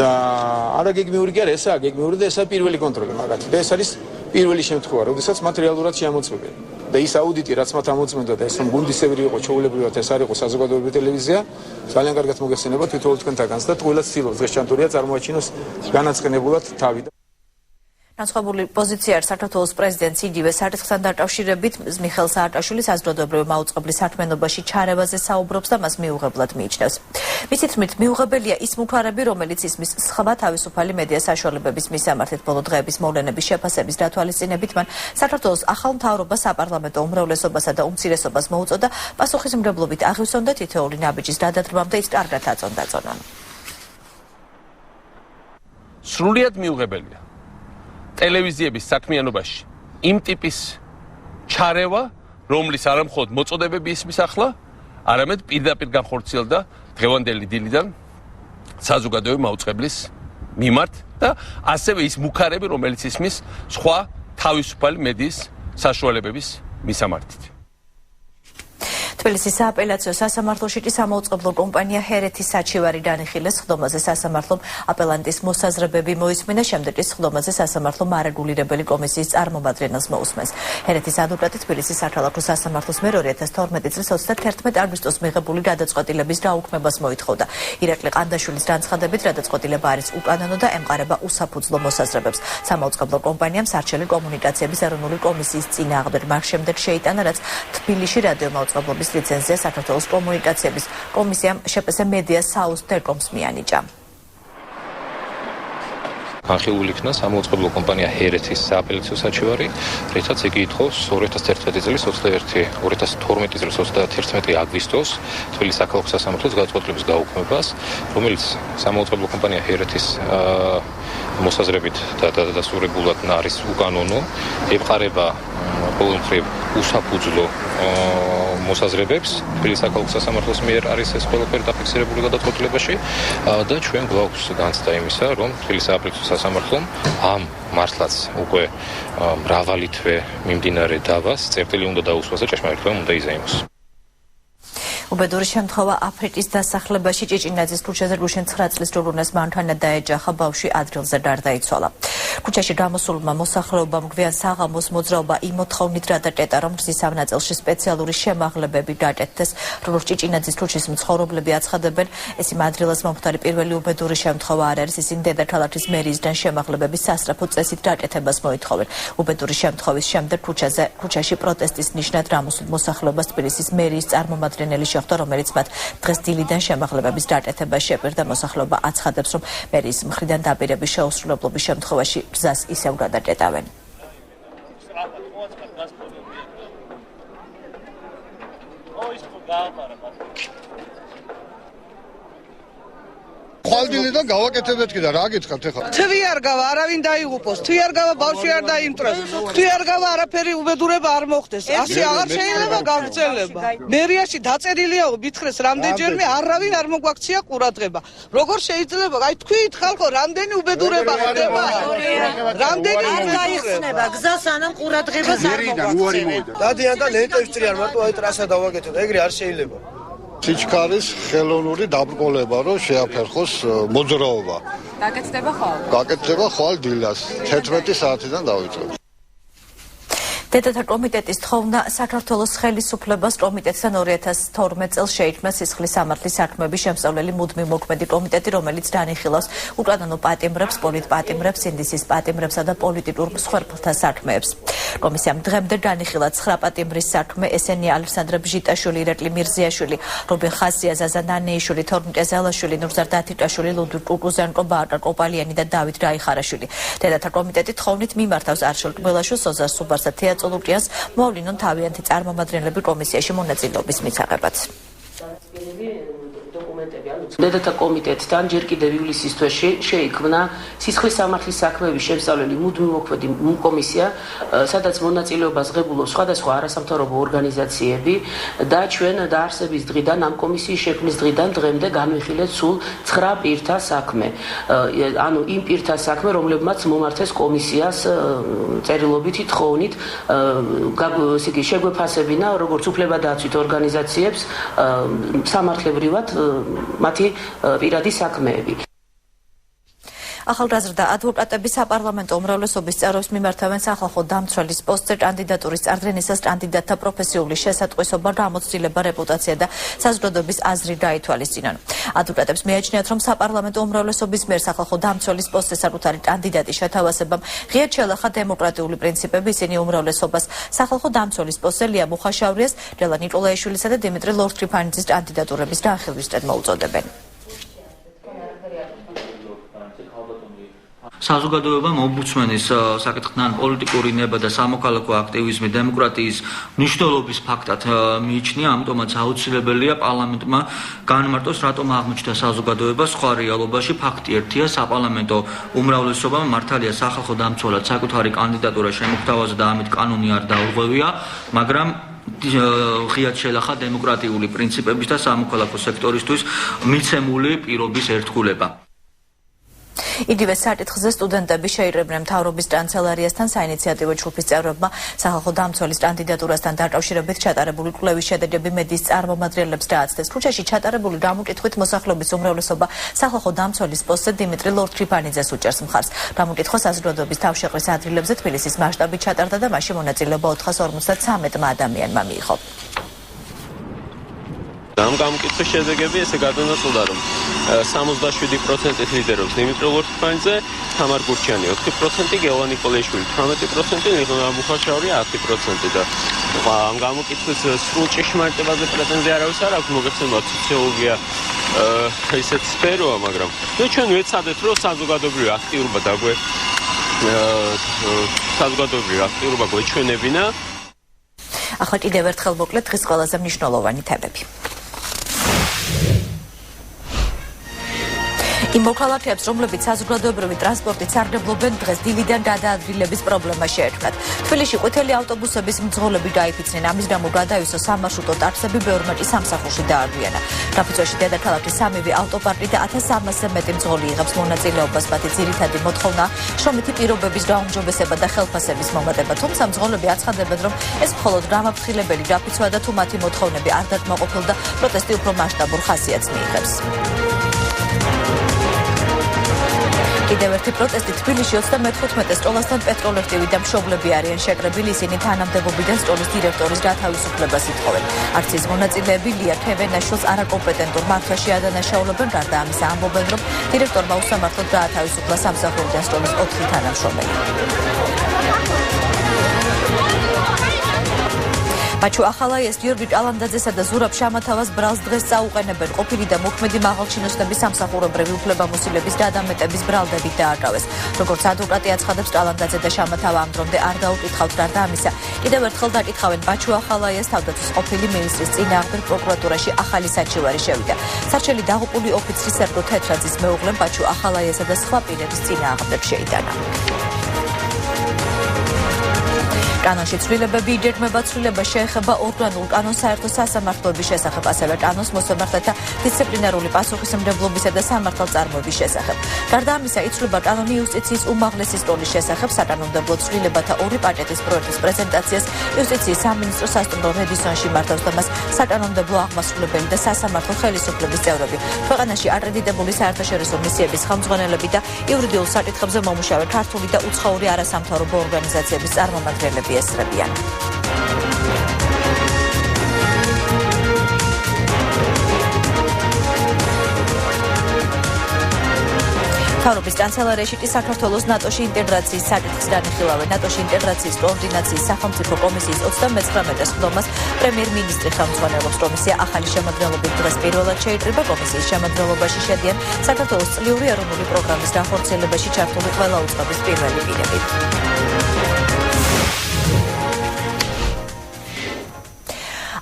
და არა გეგმიური კი არა, ესაა გეგმიური და ესაა პირველი კონტროლი მაგათ. და ეს არის პირველი შემთხვევა, როდესაც მათ რეალურად შეამოწმებენ. და ის აუდიტი, რაც მათ ამოწმენდა და ეს რომ გუნდისებრი იყო, ჩვეულებრივად ეს არ იყო საზოგადოებრივი ტელევიზია, ძალიან კარგად მოგეხსენება თვითონ თქვენთაგანს და ტყუილად ცდილობს დღეს ჭანტურია წარმოაჩინოს განაწყენებულად თავი. განსხვავებული პოზიცია არის საქართველოს პრეზიდენტს იგივე საკითხთან დაკავშირებით. მიხეილ სააკაშვილი საზოგადოებრივი მაუწყებლის საქმიანობაში ჩარევაზე საუბრობს და მას მიუღებლად მიიჩნევს. მისი თქმით, მიუღებელია ის მუქარები, რომელიც ისმის სხვა თავისუფალი მედია საშუალებების მისამართით. ბოლო დღეების მოვლენების შეფასების დათვალისწინებით მან საქართველოს ახალ მთავრობას, საპარლამენტო უმრავლესობასა და უმცირესობას მოუწოდა პასუხისმგებლობით აღივსონ და თითოეული ნაბიჯის გადადგმამდე ის კარგად აწონდაწონონ. სრულიად მიუღებელია ტელევიზიების საქმიანობაში იმ ტიპის ჩარევა, რომლის არა მხოლოდ მოწოდებები ისმის ახლა, არამედ პირდაპირ განხორციელდა დღევანდელი დილიდან საზოგადოებრივი მაუწყებლის მიმართ და ასევე ის მუქარები, რომელიც ისმის სხვა თავისუფალი მედიის საშუალებების მისამართით. თბილისის სააპელაციო სასამართლოში კი სამაუწყებლო კომპანია ჰერეთის საჩივარი განიხილეს. სხდომაზე სასამართლომ აპელანტის მოსაზრებები მოისმინა, შემდეგ კი სხდომაზე სასამართლომ არეგულირებელი კომისიის წარმომადგენელს მოусმენს. ჰერეთის ადვოკატი თბილისის საქალაქო სასამართლოს მიერ 2012 წლის 31 აგვისტოს მიღებული გადაწყვეტილების დაუქმებას მოითხოვდა. ირაკლი ყანდაშვილის განცხადებით, გადაწყვეტილება არის უკანონო და ემყარება უსაფუძვლო მოსაზრებებს. სამაუწყებლო კომპანიამ სარჩელი კომუნიკაციების ეროვნული კომისიის წინააღმდეგ მაგ შემდეგ შეიტანა, რაც თბილისში რადიო მაუწყებლობის ლიცენზია საქართველოს კომუნიკაციების კომისიამ შპს მედია საუს ტელეკომს მიანიჭა. განხილული იქნა სამაუწყებლო კომპანია ჰერეთის სააპელაციო საჩივარი, რითაც იგი ითხოვს 2011 წლის 2012 წლის 31 აგვისტოს თბილისის საქალაქო სასამართლოს გადაწყვეტილების გაუქმებას, რომელიც სამაუწყებლო კომპანია ჰერეთის მოსაზრებით და დასტურებულად არის უკანონო, ემყარება ყოველმხრივ უსაფუძვლო მოსაზრებებს. თბილისის საქალაქო სასამართლოს მიერ არის ეს ყველაფერი დაფიქსირებული გადაწყვეტილებაში და ჩვენ გვაქვს განცდა იმისა, რომ თბილისის სააპელაციო სასამართლომ ამ მართლაც უკვე მრავალი თვე მიმდინარე დავას წერტილი უნდა დაუსვას და ჭეშმარიტება უნდა იზეიმოს. უბედური შემთხვევა აფრიკის დასახლებაში ჭიჭინაძის ქუჩაზე გუშინ 9 წლის ჯოვრუნას მანქანა დაეჯახა, ბავშვი ადგილზე გარდაიცვალა. ქუჩაში გამოსულმა მოსახლეობამ გვიან საღამოს მოძრაობა იმ მოთხოვნით გადაკეტა, რომ გზის ამ ნაწილში სპეციალური შემაღლებები გაკეთდეს, როგორც ჭიჭინაძის ქუჩის მცხოვრებლები აცხადებენ, ეს იმ ადგილას მომხდარი პირველი უბედური შემთხვევა არ არის, ისინი დედაქალაქის მერიისგან შემაღლებების სასწრაფო წესით გაკეთებას მოითხოვენ. უბედური შემთხვევის შემდეგ ქუჩაში პროტესტის ნიშნად გამოსულ მოსახლეობას თბილისის მერიის წარმომადგენელი შეხვდა, რომელიც მათ დღეს დილიდან შემაღლებების გაკეთებას შეპირდა. მოსახლეობა აცხადებს, რომ მერიის მხრიდან დაპირების შეუსრულებლობის შემთხვევაში გზას ისევ გადაკეტავენ. ხო ხვალდილიდან გავაკეთებთ კიდე რა გითხართ ახლა? თვი არ გავა, არავინ დაიღუპოს, თვი არ გავა, ბავშვი არ დაიმტრეს, თვი არ გავა, არაფერი უბედურება არ მოხდეს. ასე აღარ შეიძლება გაგრძელება. მერიაში დაწერილიაო, მითხრეს რამდენჯერმე არავინ არ მოგვაქცია ყურადღება. როგორ შეიძლება? აი თქვით ხალხო, რამდენი უბედურება ხდება? რამდენი დაიხსნება გზას ანამ ყურადღებას არ მოგვაქცევენ. დადიან და ლენტებს წრიან, მარტო აი ტრასა დავაკეთოთ, ეგრე არ შეიძლება. სიჩქარის ხელოვნური დაბრკოლება რომ შეაფერხოს მოძრაობა. გაკეთდება ხვალ? გაკეთდება ხვალ დილას 11 საათიდან დავიწყებთ. დედათა კომიტეტის თხოვნა საქართველოს ხელისუფლებას კომიტეტთან 2012 წელს შეიქმნა სისხლის სამართლის საქმეების შემსწავლელი მუდმივ მოქმედი კომიტეტი, რომელიც განიხილავს უკანონო პატიმრებს, პოლიტპატიმრებს, ინდისის პატიმრებსა და პოლიტიკურ მსხვერპლთა საქმეებს. კომისიამ დღემდე განიხილა 9 პატიმრის საქმე, ესენია ალექსანდრე ბჟიტაშვილი, ირაკლი მირზიაშვილი, რობენ ხასია, ზაზა ნანეიშვილი, თორმკე ზალაშვილი, ნურზარ დათიკაშვილი, ლუდვიგ კუკუზენკო, ბარტა კოპალიანი და დავით რაიხარაშვილი. დედათა კომიტეტი თხოვნით მიმართავს არშილ კბილაშვილს, ოზარ სუბარსა წოლუკიანს მოავლინონ თავიანთი წარმომადგენლები კომისიაში მონაწილეობის მისაღებად. დედათა კომიტეტთან ჯერ კიდევ ივლისის თვეში შეიქმნა სისხლის სამართლის საქმეების შემსწავლელი მუდმივ მოქმედი კომისია, სადაც მონაწილეობას ღებულობს სხვადასხვა არასამთავრობო ორგანიზაციები და ჩვენ დაარსების დღიდან ამ კომისიის შექმნის დღიდან დღემდე განვიხილეთ სულ 9 პირთა საქმე. ანუ იმ პირთა საქმე, რომლებმაც მომართეს კომისიას წერილობითი თხოვნით შეგვეფასებინა როგორც უფლებადაცვით ორგანიზაციებს სამართლებრივად მათი პირადი საქმეები. ახალგაზრდა ადვოკატების საპარლამენტო უმრავლესობის წევრებს მიმართავენ სახალხო დამცველის პოსტზე კანდიდატურის წარდგენისას კანდიდატთა პროფესიული შესატყვისობა, გამოცდილება, რეპუტაცია და საზოგადოების აზრი დაითვალისწინონ. ადვოკატებს მიაჩნიათ, რომ საპარლამენტო უმრავლესობის მიერ სახალხო დამცველის პოსტზე საკუთარი კანდიდატის შეთავაზებამ ღიად შეელახა დემოკრატიული პრინციპები. ისინი უმრავლესობას სახალხო დამცველის პოსტზე ლია მუხაშავრიას, ლელა ნიკოლაიშვილისა და დიმიტრი ლორთქიფანიძის კანდიდატურების განხილვისკენ მოუწოდებენ. საზოგადოებამ ომბუდსმენის საკითხთან პოლიტიკური ნება და სამოქალაქო აქტივიზმი დემოკრატიის მნიშვნელობის ფაქტად მიიჩნია, ამიტომაც აუცილებელია პარლამენტმა განმარტოს, რატომ აღმოჩნდა საზოგადოებას სხვა რეალობაში. ფაქტი ერთია, საპარლამენტო უმრავლესობამ მართალია სახალხო დამცველად საკუთარი კანდიდატურა შემოგთავაზა და ამით კანონი არ დაურღვევია, მაგრამ ღიად შეელახა დემოკრატიული პრინციპების და სამოქალაქო სექტორისთვის მიცემული პირობის ერთგულება. იგივე საკითხზე სტუდენტები შეირებდნენ მთავრობის კანცელარიასთან საინიციატივო ჯგუფის წევრებმა სახალხო დამცველის კანდიდატურასთან დაკავშირებით ჩატარებული კვლევის შედეგები მედიის წარმომადგენლებს დააცდეს. ქუჩაში ჩატარებული გამოკითხვით მოსახლეობის უმრავლესობა სახალხო დამცველის პოსტზე დიმიტრი ლორთქიფანიძეს უჭერს მხარს. გამოკითხვა საზოგადოების თავშეყრის ადგილებზე თბილისის მასშტაბით ჩატარდა და მასში მონაწილეობა 453 ადამიანმა მიიღო. ამ გამოკითხვის შედეგები ესე გადანაწილდა, რომ 77% ლიდერობს დიმიტრი ლორთქიფანიძე, თამარ გურჩიანი 4%, გელა ნიკოლაიშვილი 18%, ლელა მუხაშავრია 10% და ამ გამოკითხვის სრულ ჭეშმარიტებაზე პრეტენზია არავის არ აქვს, მოგეხსენებათ სოციოლოგია ისეთ სფეროა, მაგრამ ჩვენ ვეცადეთ, რომ საზოგადოებრივი აქტიურობა გვეჩვენებინა. ახლა კიდევ ერთხელ მოკლედ დღის ყველაზე მნიშვნელოვანი თემები. იმ მოქალაქეებს, რომლებიც საზოგადოებრივი ტრანსპორტით სარგებლობენ, დღეს დილიდან გადაადგილების პრობლემა შეექმნათ. თბილისში ყვითელი ავტობუსების მძღოლები გაიფიცნენ, ამის გამო გადაივსო სამარშრუტო ტაქსები, ბევრმა კი სამსახურში დააგვიანა. დაფუძვაში დედაქალაქის სამივე ავტოპარკი და 1300-ზე მეტი მძღოლი იღებს მონაწილეობას. მათი ძირითადი მოთხოვნა შრომითი პირობების გაუმჯობესება და ხელფასების მომატება. თუმცა მძღოლები აცხადებენ, რომ ეს მხოლოდ გამაფრთხილებელი დაფიცვა და თუ მათი მოთხოვნები არ დაკმაყოფილდა, პროტესტი უფრო მასშტაბურ ხასიათს მიიღებს. კიდევ ერთი პროტესტი თბილისში 34 სკოლასთან პეტროლექტივი და მშობლები არიან შეკრებილი, ისინი თანამდებობიდან სკოლის დირექტორის გათავისუფლებას ითხოვენ. არცის მონაწილეები ლია ქევენაშვილს არაკომპეტენტურ მართვაში ადანაშაულებენ, გარდა ამისა ამბობენ, რომ დირექტორმა უსამართლოდ გაათავისუფლა სამსახურიდან სკოლის 4 თანამშრომელი. ბაჩუ ახალაიას გიორგი ჭალანდაძესა და ზურაბ შამათავას ბრალს დღეს წაუყენებენ. ყოფილი და მოქმედი მაღალჩინოსნების სამსახურებრივი უფლებამოსილების გადამეტების ბრალდებით დააკავეს. როგორც ადვოკატი აცხადებს, ჭალანდაძე და შამათავა ამ დრომდე არ დაუკითხავთ გარდა ამისა. კიდევ ერთხელ დაკითხავენ ბაჩუ ახალაიას თავდაცვის ყოფილი მინისტრის წინააღმდეგ პროკურატურაში ახალი საჩივარი შევიდა. სარჩელი დაღუპული ოფიცრის სერგო თეთრაძის მეუღლემ ბაჩუ ახალაიასა და სხვა პირების წინააღმდეგ შეიტანა. კანონში ცვლილებები იჯერმება. ცვლილება შეეხება ორგანულ კანონს საერთო სასამართლოების შესახებ, ასევე კანონს მოსამართლეთა დისციპლინარული პასუხისმგებლობისა და სამართალწარმოების შესახებ. გარდა ამისა, იცვლება კანონი იუსტიციის უმაღლესი სკოლის შესახებ, საკანონმდებლო ცვლილებათა ორი პაკეტის პროექტის პრეზენტაციას იუსტიციის სამინისტრო სასტუმრო რედისონში მართავს და მას საკანონმდებლო აღმასრულებელი და სასამართლო ხელისუფლების წევრები, ქვეყანაში აკრედიტებული საერთაშორისო მისიების ხელმძღვანელები და იურიდიულ საკითხებზე მომუშავე ქართული და უცხოური არასამთავრობო ორგანიზაციების წარმომადგენლები ესწრებიან. მთავრობის კანცელარიაში კი საქართველოს ნატოში ინტეგრაციის საკითხს განიხილავენ. ნატოში ინტეგრაციის კოორდინაციის სახელმწიფო კომისიის 39 სხდომას პრემიერ-მინისტრი ხელმძღვანელობს. კომისია ახალი შემადგენლობით დღეს პირველად შეიკრიბა. კომისიის შემადგენლობაში შედიან საქართველოს წლიური ეროვნული პროგრამის განხორციელებაში ჩართული ყველა უწყების პირველი პირები.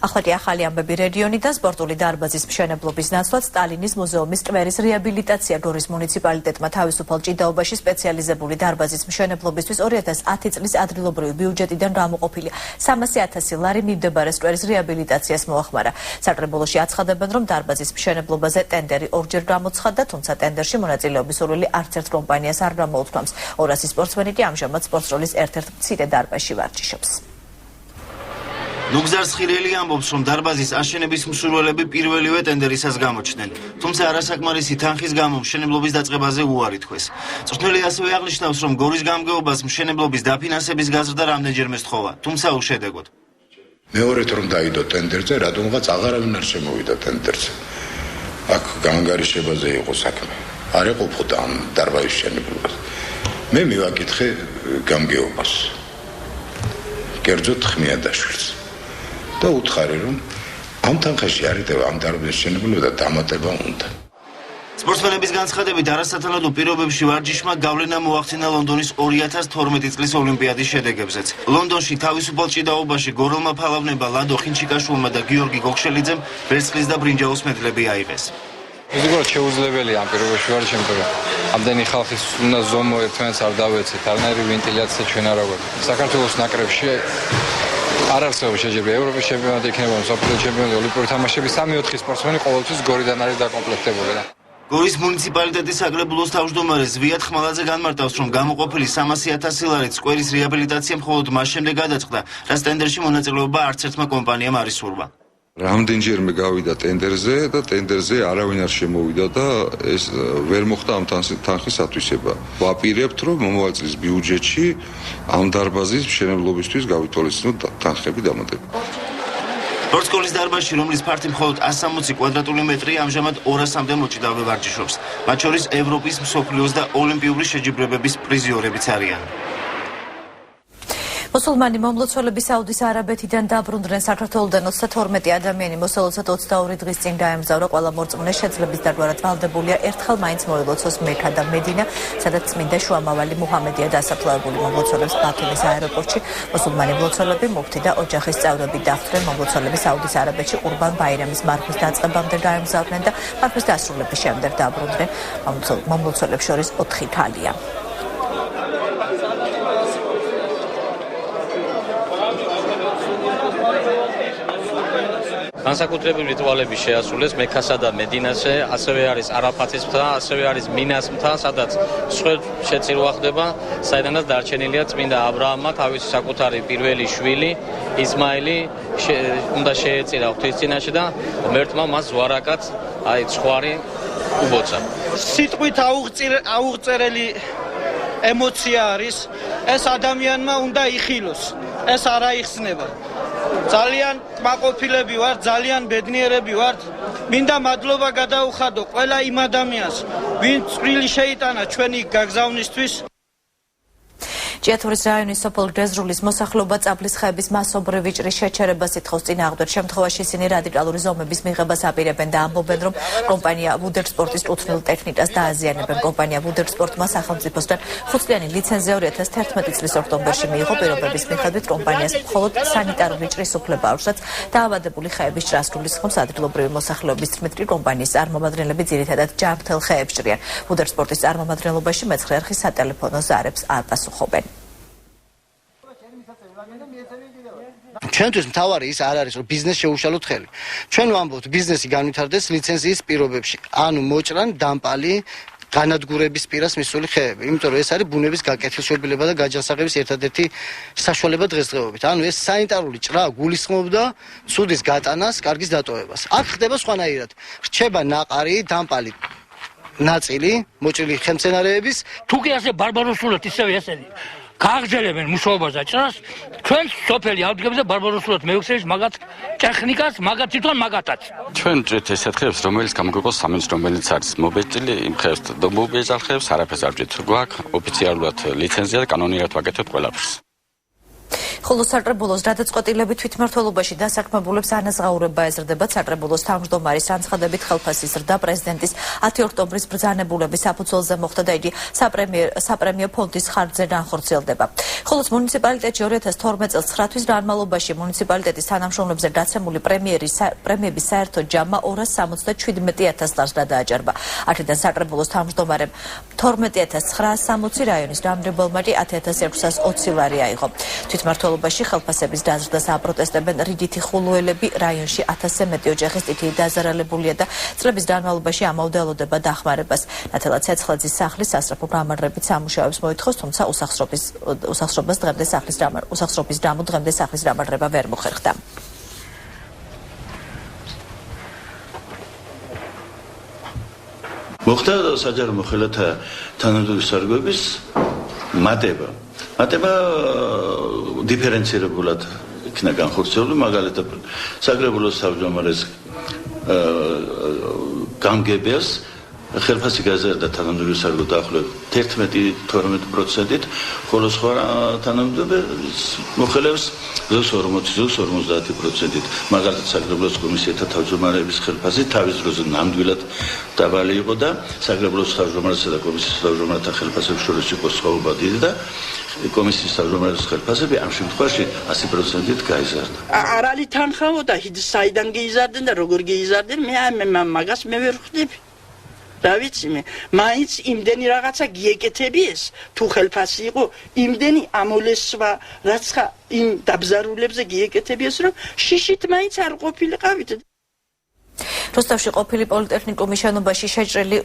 ახლა ახალი ამბები რეგიონიდან. სპორტული დარბაზის მშენებლობის ნაცვლად სტალინის მუზეუმის კვერის რეაბილიტაცია გორის მუნიციპალიტეტმა თავისუფალ ჭიდაობაში სპეციალიზებული დარბაზის მშენებლობისთვის 2010 წლის ადგილობრივი ბიუჯეტიდან გამოყოფილი 300,000 ლარი მიმდებარე კვერის რეაბილიტაციას მოახმარა. საკრებულოში აცხადებენ, რომ დარბაზის მშენებლობაზე ტენდერი ორჯერ გამოცხადდა, თუმცა ტენდერში მონაწილეობის სურვილი არც ერთ კომპანიას არ გამოუთქვამს. 200 სპორტსმენი კი ამჟამად სპორტსროლის ერთ-ერთ მცირე დარბაზში ვარჯიშობს. ნუგზარ სხირელი ამბობს, რომ დარბაზის აშენების მსურველები პირველივე ტენდერისას გამოჩნდნენ, თუმცა არასაკმარისი თანხის გამო მშენებლობის დაწყებაზე უარი თქვეს. მწვრთნელი ასევე აღნიშნავს, რომ გორის გამგეობას მშენებლობის დაფინანსების გაზრდა რამდენჯერმე სთხოვა, თუმცა უშედეგოდ. მეორედ რომ დაიდო ტენდერზე, რადგანაც აღარავინ არ შემოვიდა ტენდერზე. აქ განგარიშებაზე იყო საქმე. არ ეყოფოდა ამ დარბაზის მშენებლობას. მე მივაკითხე გამგეობას. კერძოდ ხმიადაშვილს. და უთხარი, რომ ამ თანხაში არიდევ ამ დარბაზის მშენებლობა და დამატება უნდა. სპორტსმენების განცხადებით, არასათანადო პირობებში ვარჯიშმა გავლენა მოახდინა ლონდონის 2012 წლის ოლიმპიადის შედეგებზეც. ლონდონში თავისუფალ ჭიდაობაში გორელმა ფალავნება ლადო ხინჩიკაშვილმა და გიორგი გოგშელიძემ ვერცხლის და ბრინჯაოს მედლები აიღეს. ფიზიკურად შეუძლებელია ამ პირობებში ვარ ჩემპიონი. ამდენი ხალხის უნდა ზომო ერთმანეთს არ დავეცეთ, არანაირი ვენტილაცია ჩვენ არ აქვს. საქართველოს ნაკრებში არ არსებობს შეჯიბრი ევროპის ჩემპიონატი იქნება, მსოფლიო ჩემპიონატი, ოლიმპიური თამაშები 3-4 სპორტსმენი ყოველთვის გორიდან არის დაკომპლექტებული. გორის მუნიციპალიტეტის საკრებულოს თავმჯდომარე ზვიად ხმალაძე განმარტავს, რომ გამოყოფილი 300,000 ლარით სკვერის რეაბილიტაცია მხოლოდ მას შემდეგ გადაწყდა, რაც ტენდერში მონაწილეობა არც ერთმა კომპანიამ არ ისურვა. რამდენჯერმე გავიდა ტენდერზე და ტენდერზე არავინ არ შემოვიდა და ეს ვერ მოხდა ამ თანხის ათვისება. ვაპირებთ, რომ მომავალ წლის ბიუჯეტში ამ დარბაზის მშენებლობისთვის გავითვალისწინოთ თანხები დამატება. სპორტსკოლის დარბაზში, რომლის ფართი მხოლოდ 160 კვადრატული მეტრია, ამჟამად 200-მდე მოჭიდავე ვარჯიშობს. მათ შორის ევროპის, მსოფლიოს და ოლიმპიური შეჯიბრებების პრიზიორებიც არიან. მუსულმანი მომლოცველები საუდის არაბეთიდან დაბრუნდნენ. საქართველოდან 32 ადამიანი მოსალოცად 22 დღის წინ გაემგზავრა. ყველა მორწმუნე შეძლების დაგვარად ვალდებულია ერთხელ მაინც მოელოცოს მექა და მედინა, სადაც წმინდა შუამავალი მუჰამედია დასაფლავებული. მომლოცველებს ბათუმის აეროპორტში მუსულმანი მლოცველები, მუფთი და ოჯახის წევრები დახვდნენ. მომლოცველები საუდის არაბეთში ყურბან ბაირამის მარხვის დაწყებამდე გაემგზავრნენ და მარხვის დასრულების შემდეგ დაბრუნდნენ. მომლოცველებს შორის 4 ქალია. განსაკუთრებული რიტუალები შეასრულეს მექასა და მედინაზე, ასევე არის არაფათის მთა, ასევე არის მინას მთა, სადაც მსხვერპ შეწირვა ხდება, საიდანაც დარჩენილია წმინდა აბრაამმა თავისი საკუთარი პირველი შვილი ისმაილი უნდა შეეწირა ღვთის წინაშე და ღმერთმა მას ზვარაკად ცხვარი უბოცა. სიტყვით აუღწერელი ემოცია არის, ეს ადამიანმა უნდა იხილოს, ეს არ აიხსნება. ძალიან კმაყოფილები ვართ, ძალიან ბედნიერები ვართ. მინდა მადლობა გადაუხადო ყველა იმ ადამიანს, ვინც წვრილი შეიტანა ჩვენი გაგზავნისთვის. ჭიათურის რაიონის სოფელ გრეზრულის მოსახლეობა წაბლის ხეების მასობრივი ჭრის შეჩერებას ითხოვს. წინააღმდეგ შემთხვევაში ისინი რადიკალური ზომების მიღებას აპირებენ და ამბობენ, რომ კომპანია ვუდერსპორტის კუთვნილ ტექნიკას დააზიანებენ. კომპანია ვუდერსპორტმა სახელმწიფოსგან 5 წლიანი ლიცენზია 2011 წლის ოქტომბერში მიიღო. პირობების მიხედვით კომპანიას მხოლოდ სანიტარული ჭრის უფლება აქვს, რაც დაავადებული ხეების ჭრას გულისხმობს. ადგილობრივი მოსახლეობის თქმით, კომპანიის წარმომადგენლები ძირითადად ჯანმრთელ ხეებს ჭრიან. ვუდერსპორტის წარმომადგენლობაში მეცხრე არხის სატელეფონო ზარებს არ პასუხობენ. ჩვენთვის მთავარი ის არ არის, რომ ბიზნეს შეუშალოთ ხელი. ჩვენ ვამბობთ, ბიზნესი განვითარდეს ლიცენზიის პირობებში. ანუ მოჭრან დამპალი განადგურების პირას მისული ხეები. იმიტომ რომ ეს არის ბუნების გაკეთილშობილება და გაჯანსაღების ერთადერთი საშუალება დღესდღეობით. ანუ ეს სანიტარული ჭრა გულისხმობდა ცუდის გატანას, კარგის დატოვებას. აქ ხდება სხვანაირად. რჩება ნაყარი, დამპალი ნაწილი, მოჭრილი ხელმცენარეების. თუ კი ასე ბარბაროსულად ისევე ესენი გააგრძელებენ მუშაობას და ჭრას, ჩვენ სოფელი ავდგებს და ბარბაროსულად მეუხსენებს მაგათ ტექნიკას, მაგათ თვითონ მაგათაც. ჩვენ ჭრით ესეთ ხეებს, რომელიც გამოგვიყოს სამინისტრო, რომელიც არის მობეჭდილი, იმ ხეებს და მობეჭდალ ხეებს არაფერს არ ჭრით. გვაქვს ოფიციალურად ლიცენზია და კანონიერად ვაკეთებთ ყველაფერს. ხოლო საკრებულოს გადაწყვეტილები თვითმმართველობაში დასაქმებულებს ანაზღაურება ეზრდება. საკრებულოს თავმჯდომარის განცხადებით ხელფასის ზრდა პრეზიდენტის 10 ოქტომბრის ბრძანებულების საფუძველზე მოხდა და იგი საპრემიო ფონდის ხარჯზე განხორციელდება. ხოლო მუნიციპალიტეტში 2012 წელს 9 თვის განმავლობაში მუნიციპალიტეტის თანამშრომლებზე გაცემული პრემიების საერთო ჯამა 277,000 ლარს გადააჭარბა. აქედან საკრებულოს თავმჯდომარემ 12,960 რაიონის დამნებელმა კი 10,620 ლარი აიღო. თვითმმართველობაში ხელფასების დაზრდას აპროტესტებენ რიგითი ხულუელები. რაიონში 1000-ზე მეტი ოჯახის ტიტული დაზარალებულია და წლების განმავლობაში ამავდელოდება დახმარებას. ნათელა ცეცხლაძის სახლის სასწრაფო გამარჯვებით სამუშაოებს მოითხოვს, თუმცა უსახსრობის გამო დღემდე სახლის გამარჯვება ვერ მოხერხდა. მოხდა საჯარო მოხელეთა თანამდებობის სარგოების მატება დიფერენცირებულად იქნა განხორციელებული, მაგალითად საკრებულოს თავმჯდომარის გამგებელს ხელფასი გაზარდა თანამდებობის სარგო დაახლოებით 11-12%-ით, ხოლო სხვა თანამდებობის მოხელეებს 40-50%-ით. მაგალითად საკრებულოს კომისიათა თავმჯდომარეების ხელფასი თავის დროზე ნამდვილად დაბალი იყო და საკრებულოს თავმჯდომარესა და კომისიის თავმჯდომარეთა ხელფასების შორის იყო სხვაობა დიდი და კომისიის თავმჯდომარის ხელფასები ამ შემთხვევაში 100%-ით გაიზარდა. არ არის თანხმობა და საიდან გაიზარდნენ და როგორ გაიზარდნენ, მე მაგას მე ვერ ხვდები. რა ვიცი მე, მაინც იმდენი რაღაცა გიეკეთებიეს, თუ ხელფასი იყო, იმდენი ამოლესვა, რაც იმ დაბზარულებზე გიეკეთებიეს, რომ შიშით მაინც არ ყოფილიყავით. როსტოვში ყოფილი პოლიტექნიკუმის შენობაში შეჭრილი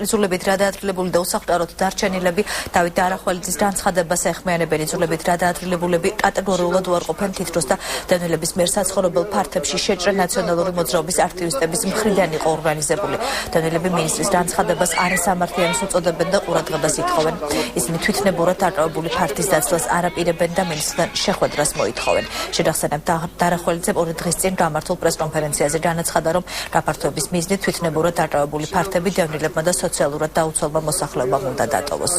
იზოლებით გადაადგილებული და უსახლკაროდ დარჩენილები დავით დარახველიძის განცხადებას ეხმიანებენ. იზოლებით გადაადგილებულები კატეგორიულად უარყოფენ თითქოს და დევნილების მიერ საცხოვრებელ ფართებში შეჭრა ნაციონალური მოძრაობის აქტივისტების მხრიდან იყო ორგანიზებული. დევნილები მინისტრის განცხადებას არასამართლიანს უწოდებენ და ყურადღებას ითხოვენ. ისინი თვითნებურად დაკავებული ფართის დაცვას არ აპირებენ და მინისტრთან შეხვედრას მოითხოვენ. შედახსენებ დარახველიძემ 2 დღის წინ გამართულ პრესკონფერენციაზე განაცხადა, რომ გაფართოების მიზნით თვითნებურად დაკავებული ფართები დევნილებმა და სოციალურად დაუცველმა მოსახლეობამ უნდა დატოვოს.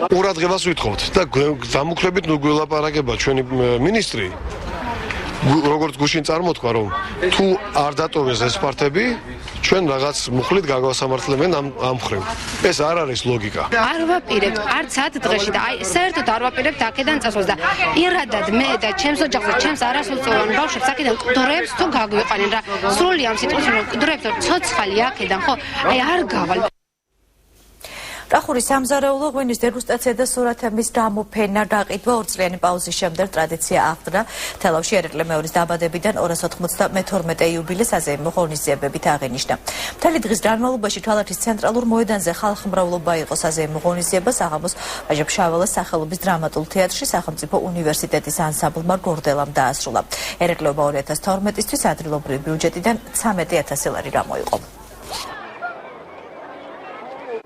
ყურადღებას ვითხოვთ და დამუქრებით ნუ გველაპარაკება ჩვენი მინისტრი. როგორც გუშინ წარმოთქვა, რომ თუ არ დატოვეს ეს ფართები, ჩვენ რაღაც მუხლით გაგვასამართლებენ ამ მხრივ. ეს არ არის ლოგიკა. არ ვაპირებთ არც 10 დღეში და აი საერთოდ არ ვაპირებთ აქედან წასვლას და ირადად მე და ჩემს ოჯახს და ჩემს არასრულწლოვან ბავშვებს აქედან კდრებს თუ გაგვიყვანენ რა სრული ამ სიტყვაში რომ კდრებს ცოცხალი აქედან ხო აი არ გავალ. კახურის სამზარეულო ღვინის დეგუსტაცია და სურათების გამოფენა გაყიდვა 2 წლიანი პაუზის შემდეგ ტრადიცია აღდგა. თელავში ერეკლე მეორის დაბადებიდან 292 იუბილეს საზეიმო ღონისძიებებით აღინიშნა. მთელი დღის განმავლობაში თვალათის ცენტრალურ მოედანზე ხალხმრავლობა იყო. საზეიმო ღონისძიება საღამოს ვაჟა-ფშაველას სახელობის დრამატულ თეატრში სახელმწიფო უნივერსიტეტის ანსამბლმა გორდელამ დაასრულა. ერეკლეობა 2012-ისთვის ადგილობრივი ბიუჯეტიდან 13,000 ლარი გამოიყო.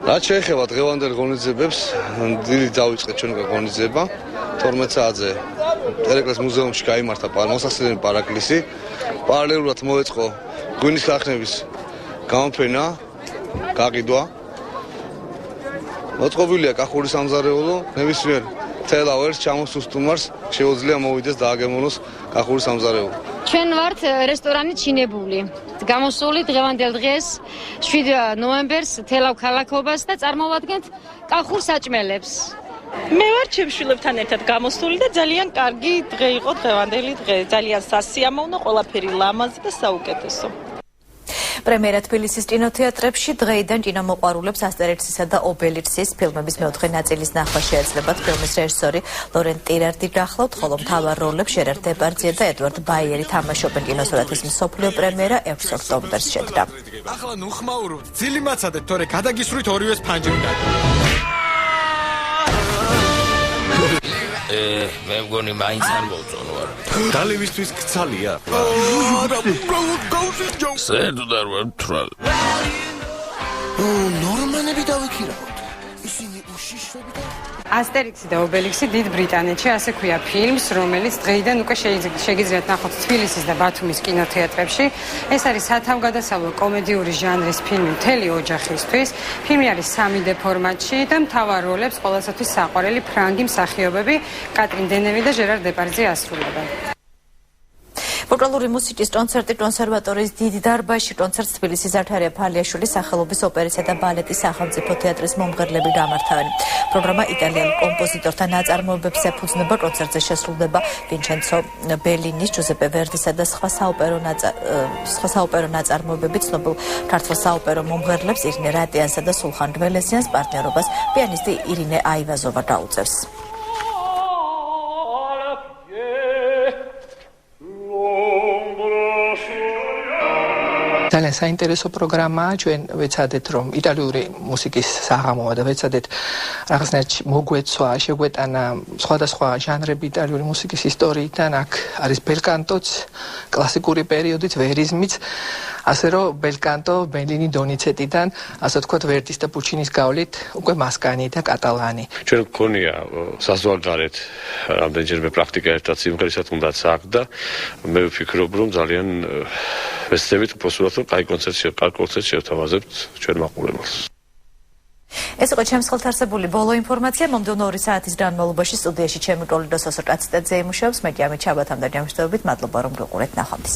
რაც შეეხება დღევანდელ ღონისძიებებს, დილით დავიწყეთ ჩვენ ღონისძიება 12 საათზე ერეკლეს მუზეუმში გაიმართა მოსახსენებელი პარაკლისი. პარალელურად მოეწყო ღვინის ქარხნების გამოფენა, გაყიდვა. მოწყობილია კახური სამზარეულო, ნებისმიერ თელავერს ჩამოსუსტუმარს შეუძლია მოვიდეს და აგემოვნოს კახური სამზარეულო. ჩვენ ვართ რესტორანი ჩინებული. გამოსული დღევანდელ დღეს 7 ნოემბერს თელავ ქალაქობას და წარმოვადგენთ კახურ საჭმელებს. მე ვარ ჩემშვილებთან ერთად გამოსული და ძალიან კარგი დღე იყო დღევანდელი დღე. ძალიან სასიამოვნო, ყველაფერი ლამაზი და საუკეთესო. პრემიერა თბილისის კინოთეატრებში დღეიდან კინომოყვარულებს ასტერიქსისა და ობელიქსის ფილმების მეოთხე ნაწილის ნახვა შეეძლებათ. ფილმის რეჟისორი ლორენ ტირარდი გახლავთ, ხოლო მთავარ როლებს ჟერარ დებარდიე და ედვარდ ბაიერი თამაშობენ. კინოსურათის მსოფლიო პრემიერა 6 ოქტომბერს შედგა. ახლა ნუ ხმაურობთ, ძილი მაცადეთ, თორე გადაგისვრით ორივეს ფანჯრიდან. მე მგონი მაინც არ მოვწონვარ. დალევისთვის ქცალია. საერთოდ არ ვარ მთვრალ. ნორმანები დავიქირავთ. ისინი უშიშრები და ასტერიქსი და ობელიქსი დიდ ბრიტანეთში ასე ქვია ფილმს, რომელიც დღეიდან უკვე შეგიძლიათ ნახოთ თბილისის და ბათუმის კინოთეატრებში. ეს არის სათავგადასავლო კომედიური ჟანრის ფილმი მთელი ოჯახისთვის. ფილმი არის 3D ფორმატში და მთავარ როლებს ყოველსათვის საყვარელი ფრანგი მსახიობები კატრინ დენევი და ჟერარ დებარდიე ასრულებენ. ვოკალური მუსიკის კონცერტი კონსერვატორიის დიდი დარბაზში კონცერტს თბილისის ზართარია ფალიაშვილის სახელობის ოპერისა და ბალეტის სახელმწიფო თეატრის მომღერლები გამართავენ. პროგრამა იტალიელ კომპოზიტორთა ნაწარმოებებს ეფუძნება. კონცერტზე შესრულდება ვინჩენცო ბელინის, ჯუზეპე ვერდისა და სხვა საოპერო ნაწარმოებები. ცნობილ ქართველ საოპერო მომღერლებს ირინე რატიანსა და სულხან გველესიანს პარტნიორობას პიანისტი ირინე აივაზოვა გაუწევს. ძალიან საინტერესო პროგრამაა. ჩვენ ვეცადეთ რომ იტალიური მუსიკის საღამოა და ვეცადეთ რაღაცნაირად მოგვეცვა, შეგვეტანა სხვადასხვა ჟანრები იტალიური მუსიკის ისტორიიდან. აქ არის ბელკანტოც, კლასიკური პერიოდით, ვერიზმიც, ასე რომ ბელკანტო, ბელინი, დონიცეტიდან, ასე ვთქვათ, ვერდის და პუჩინის გავლით უკვე მასკანი და კატალანი. ჩვენ გქონია საზღვარგარეთ რამდენჯერმე პრაქტიკა ერთად სიმღერისად თუნდაც აქ და მე ვფიქრობ რომ ძალიან ვესწრებით უბრალოდ კაი კონცერტი შევთავაზებთ ჩვენ მაყურებელს. ეს იყო ჩემს ხელთ არსებული ბოლო ინფორმაცია. მომდევნო 2 საათის განმავლობაში სტუდიაში ჩემი კოლეგა სოსო კაციტაძე იმუშავებს. მე კი ამით ჩაბათამდე გამშვიდობებით. მადლობა რომ გიყურეთ. ნახვამდის.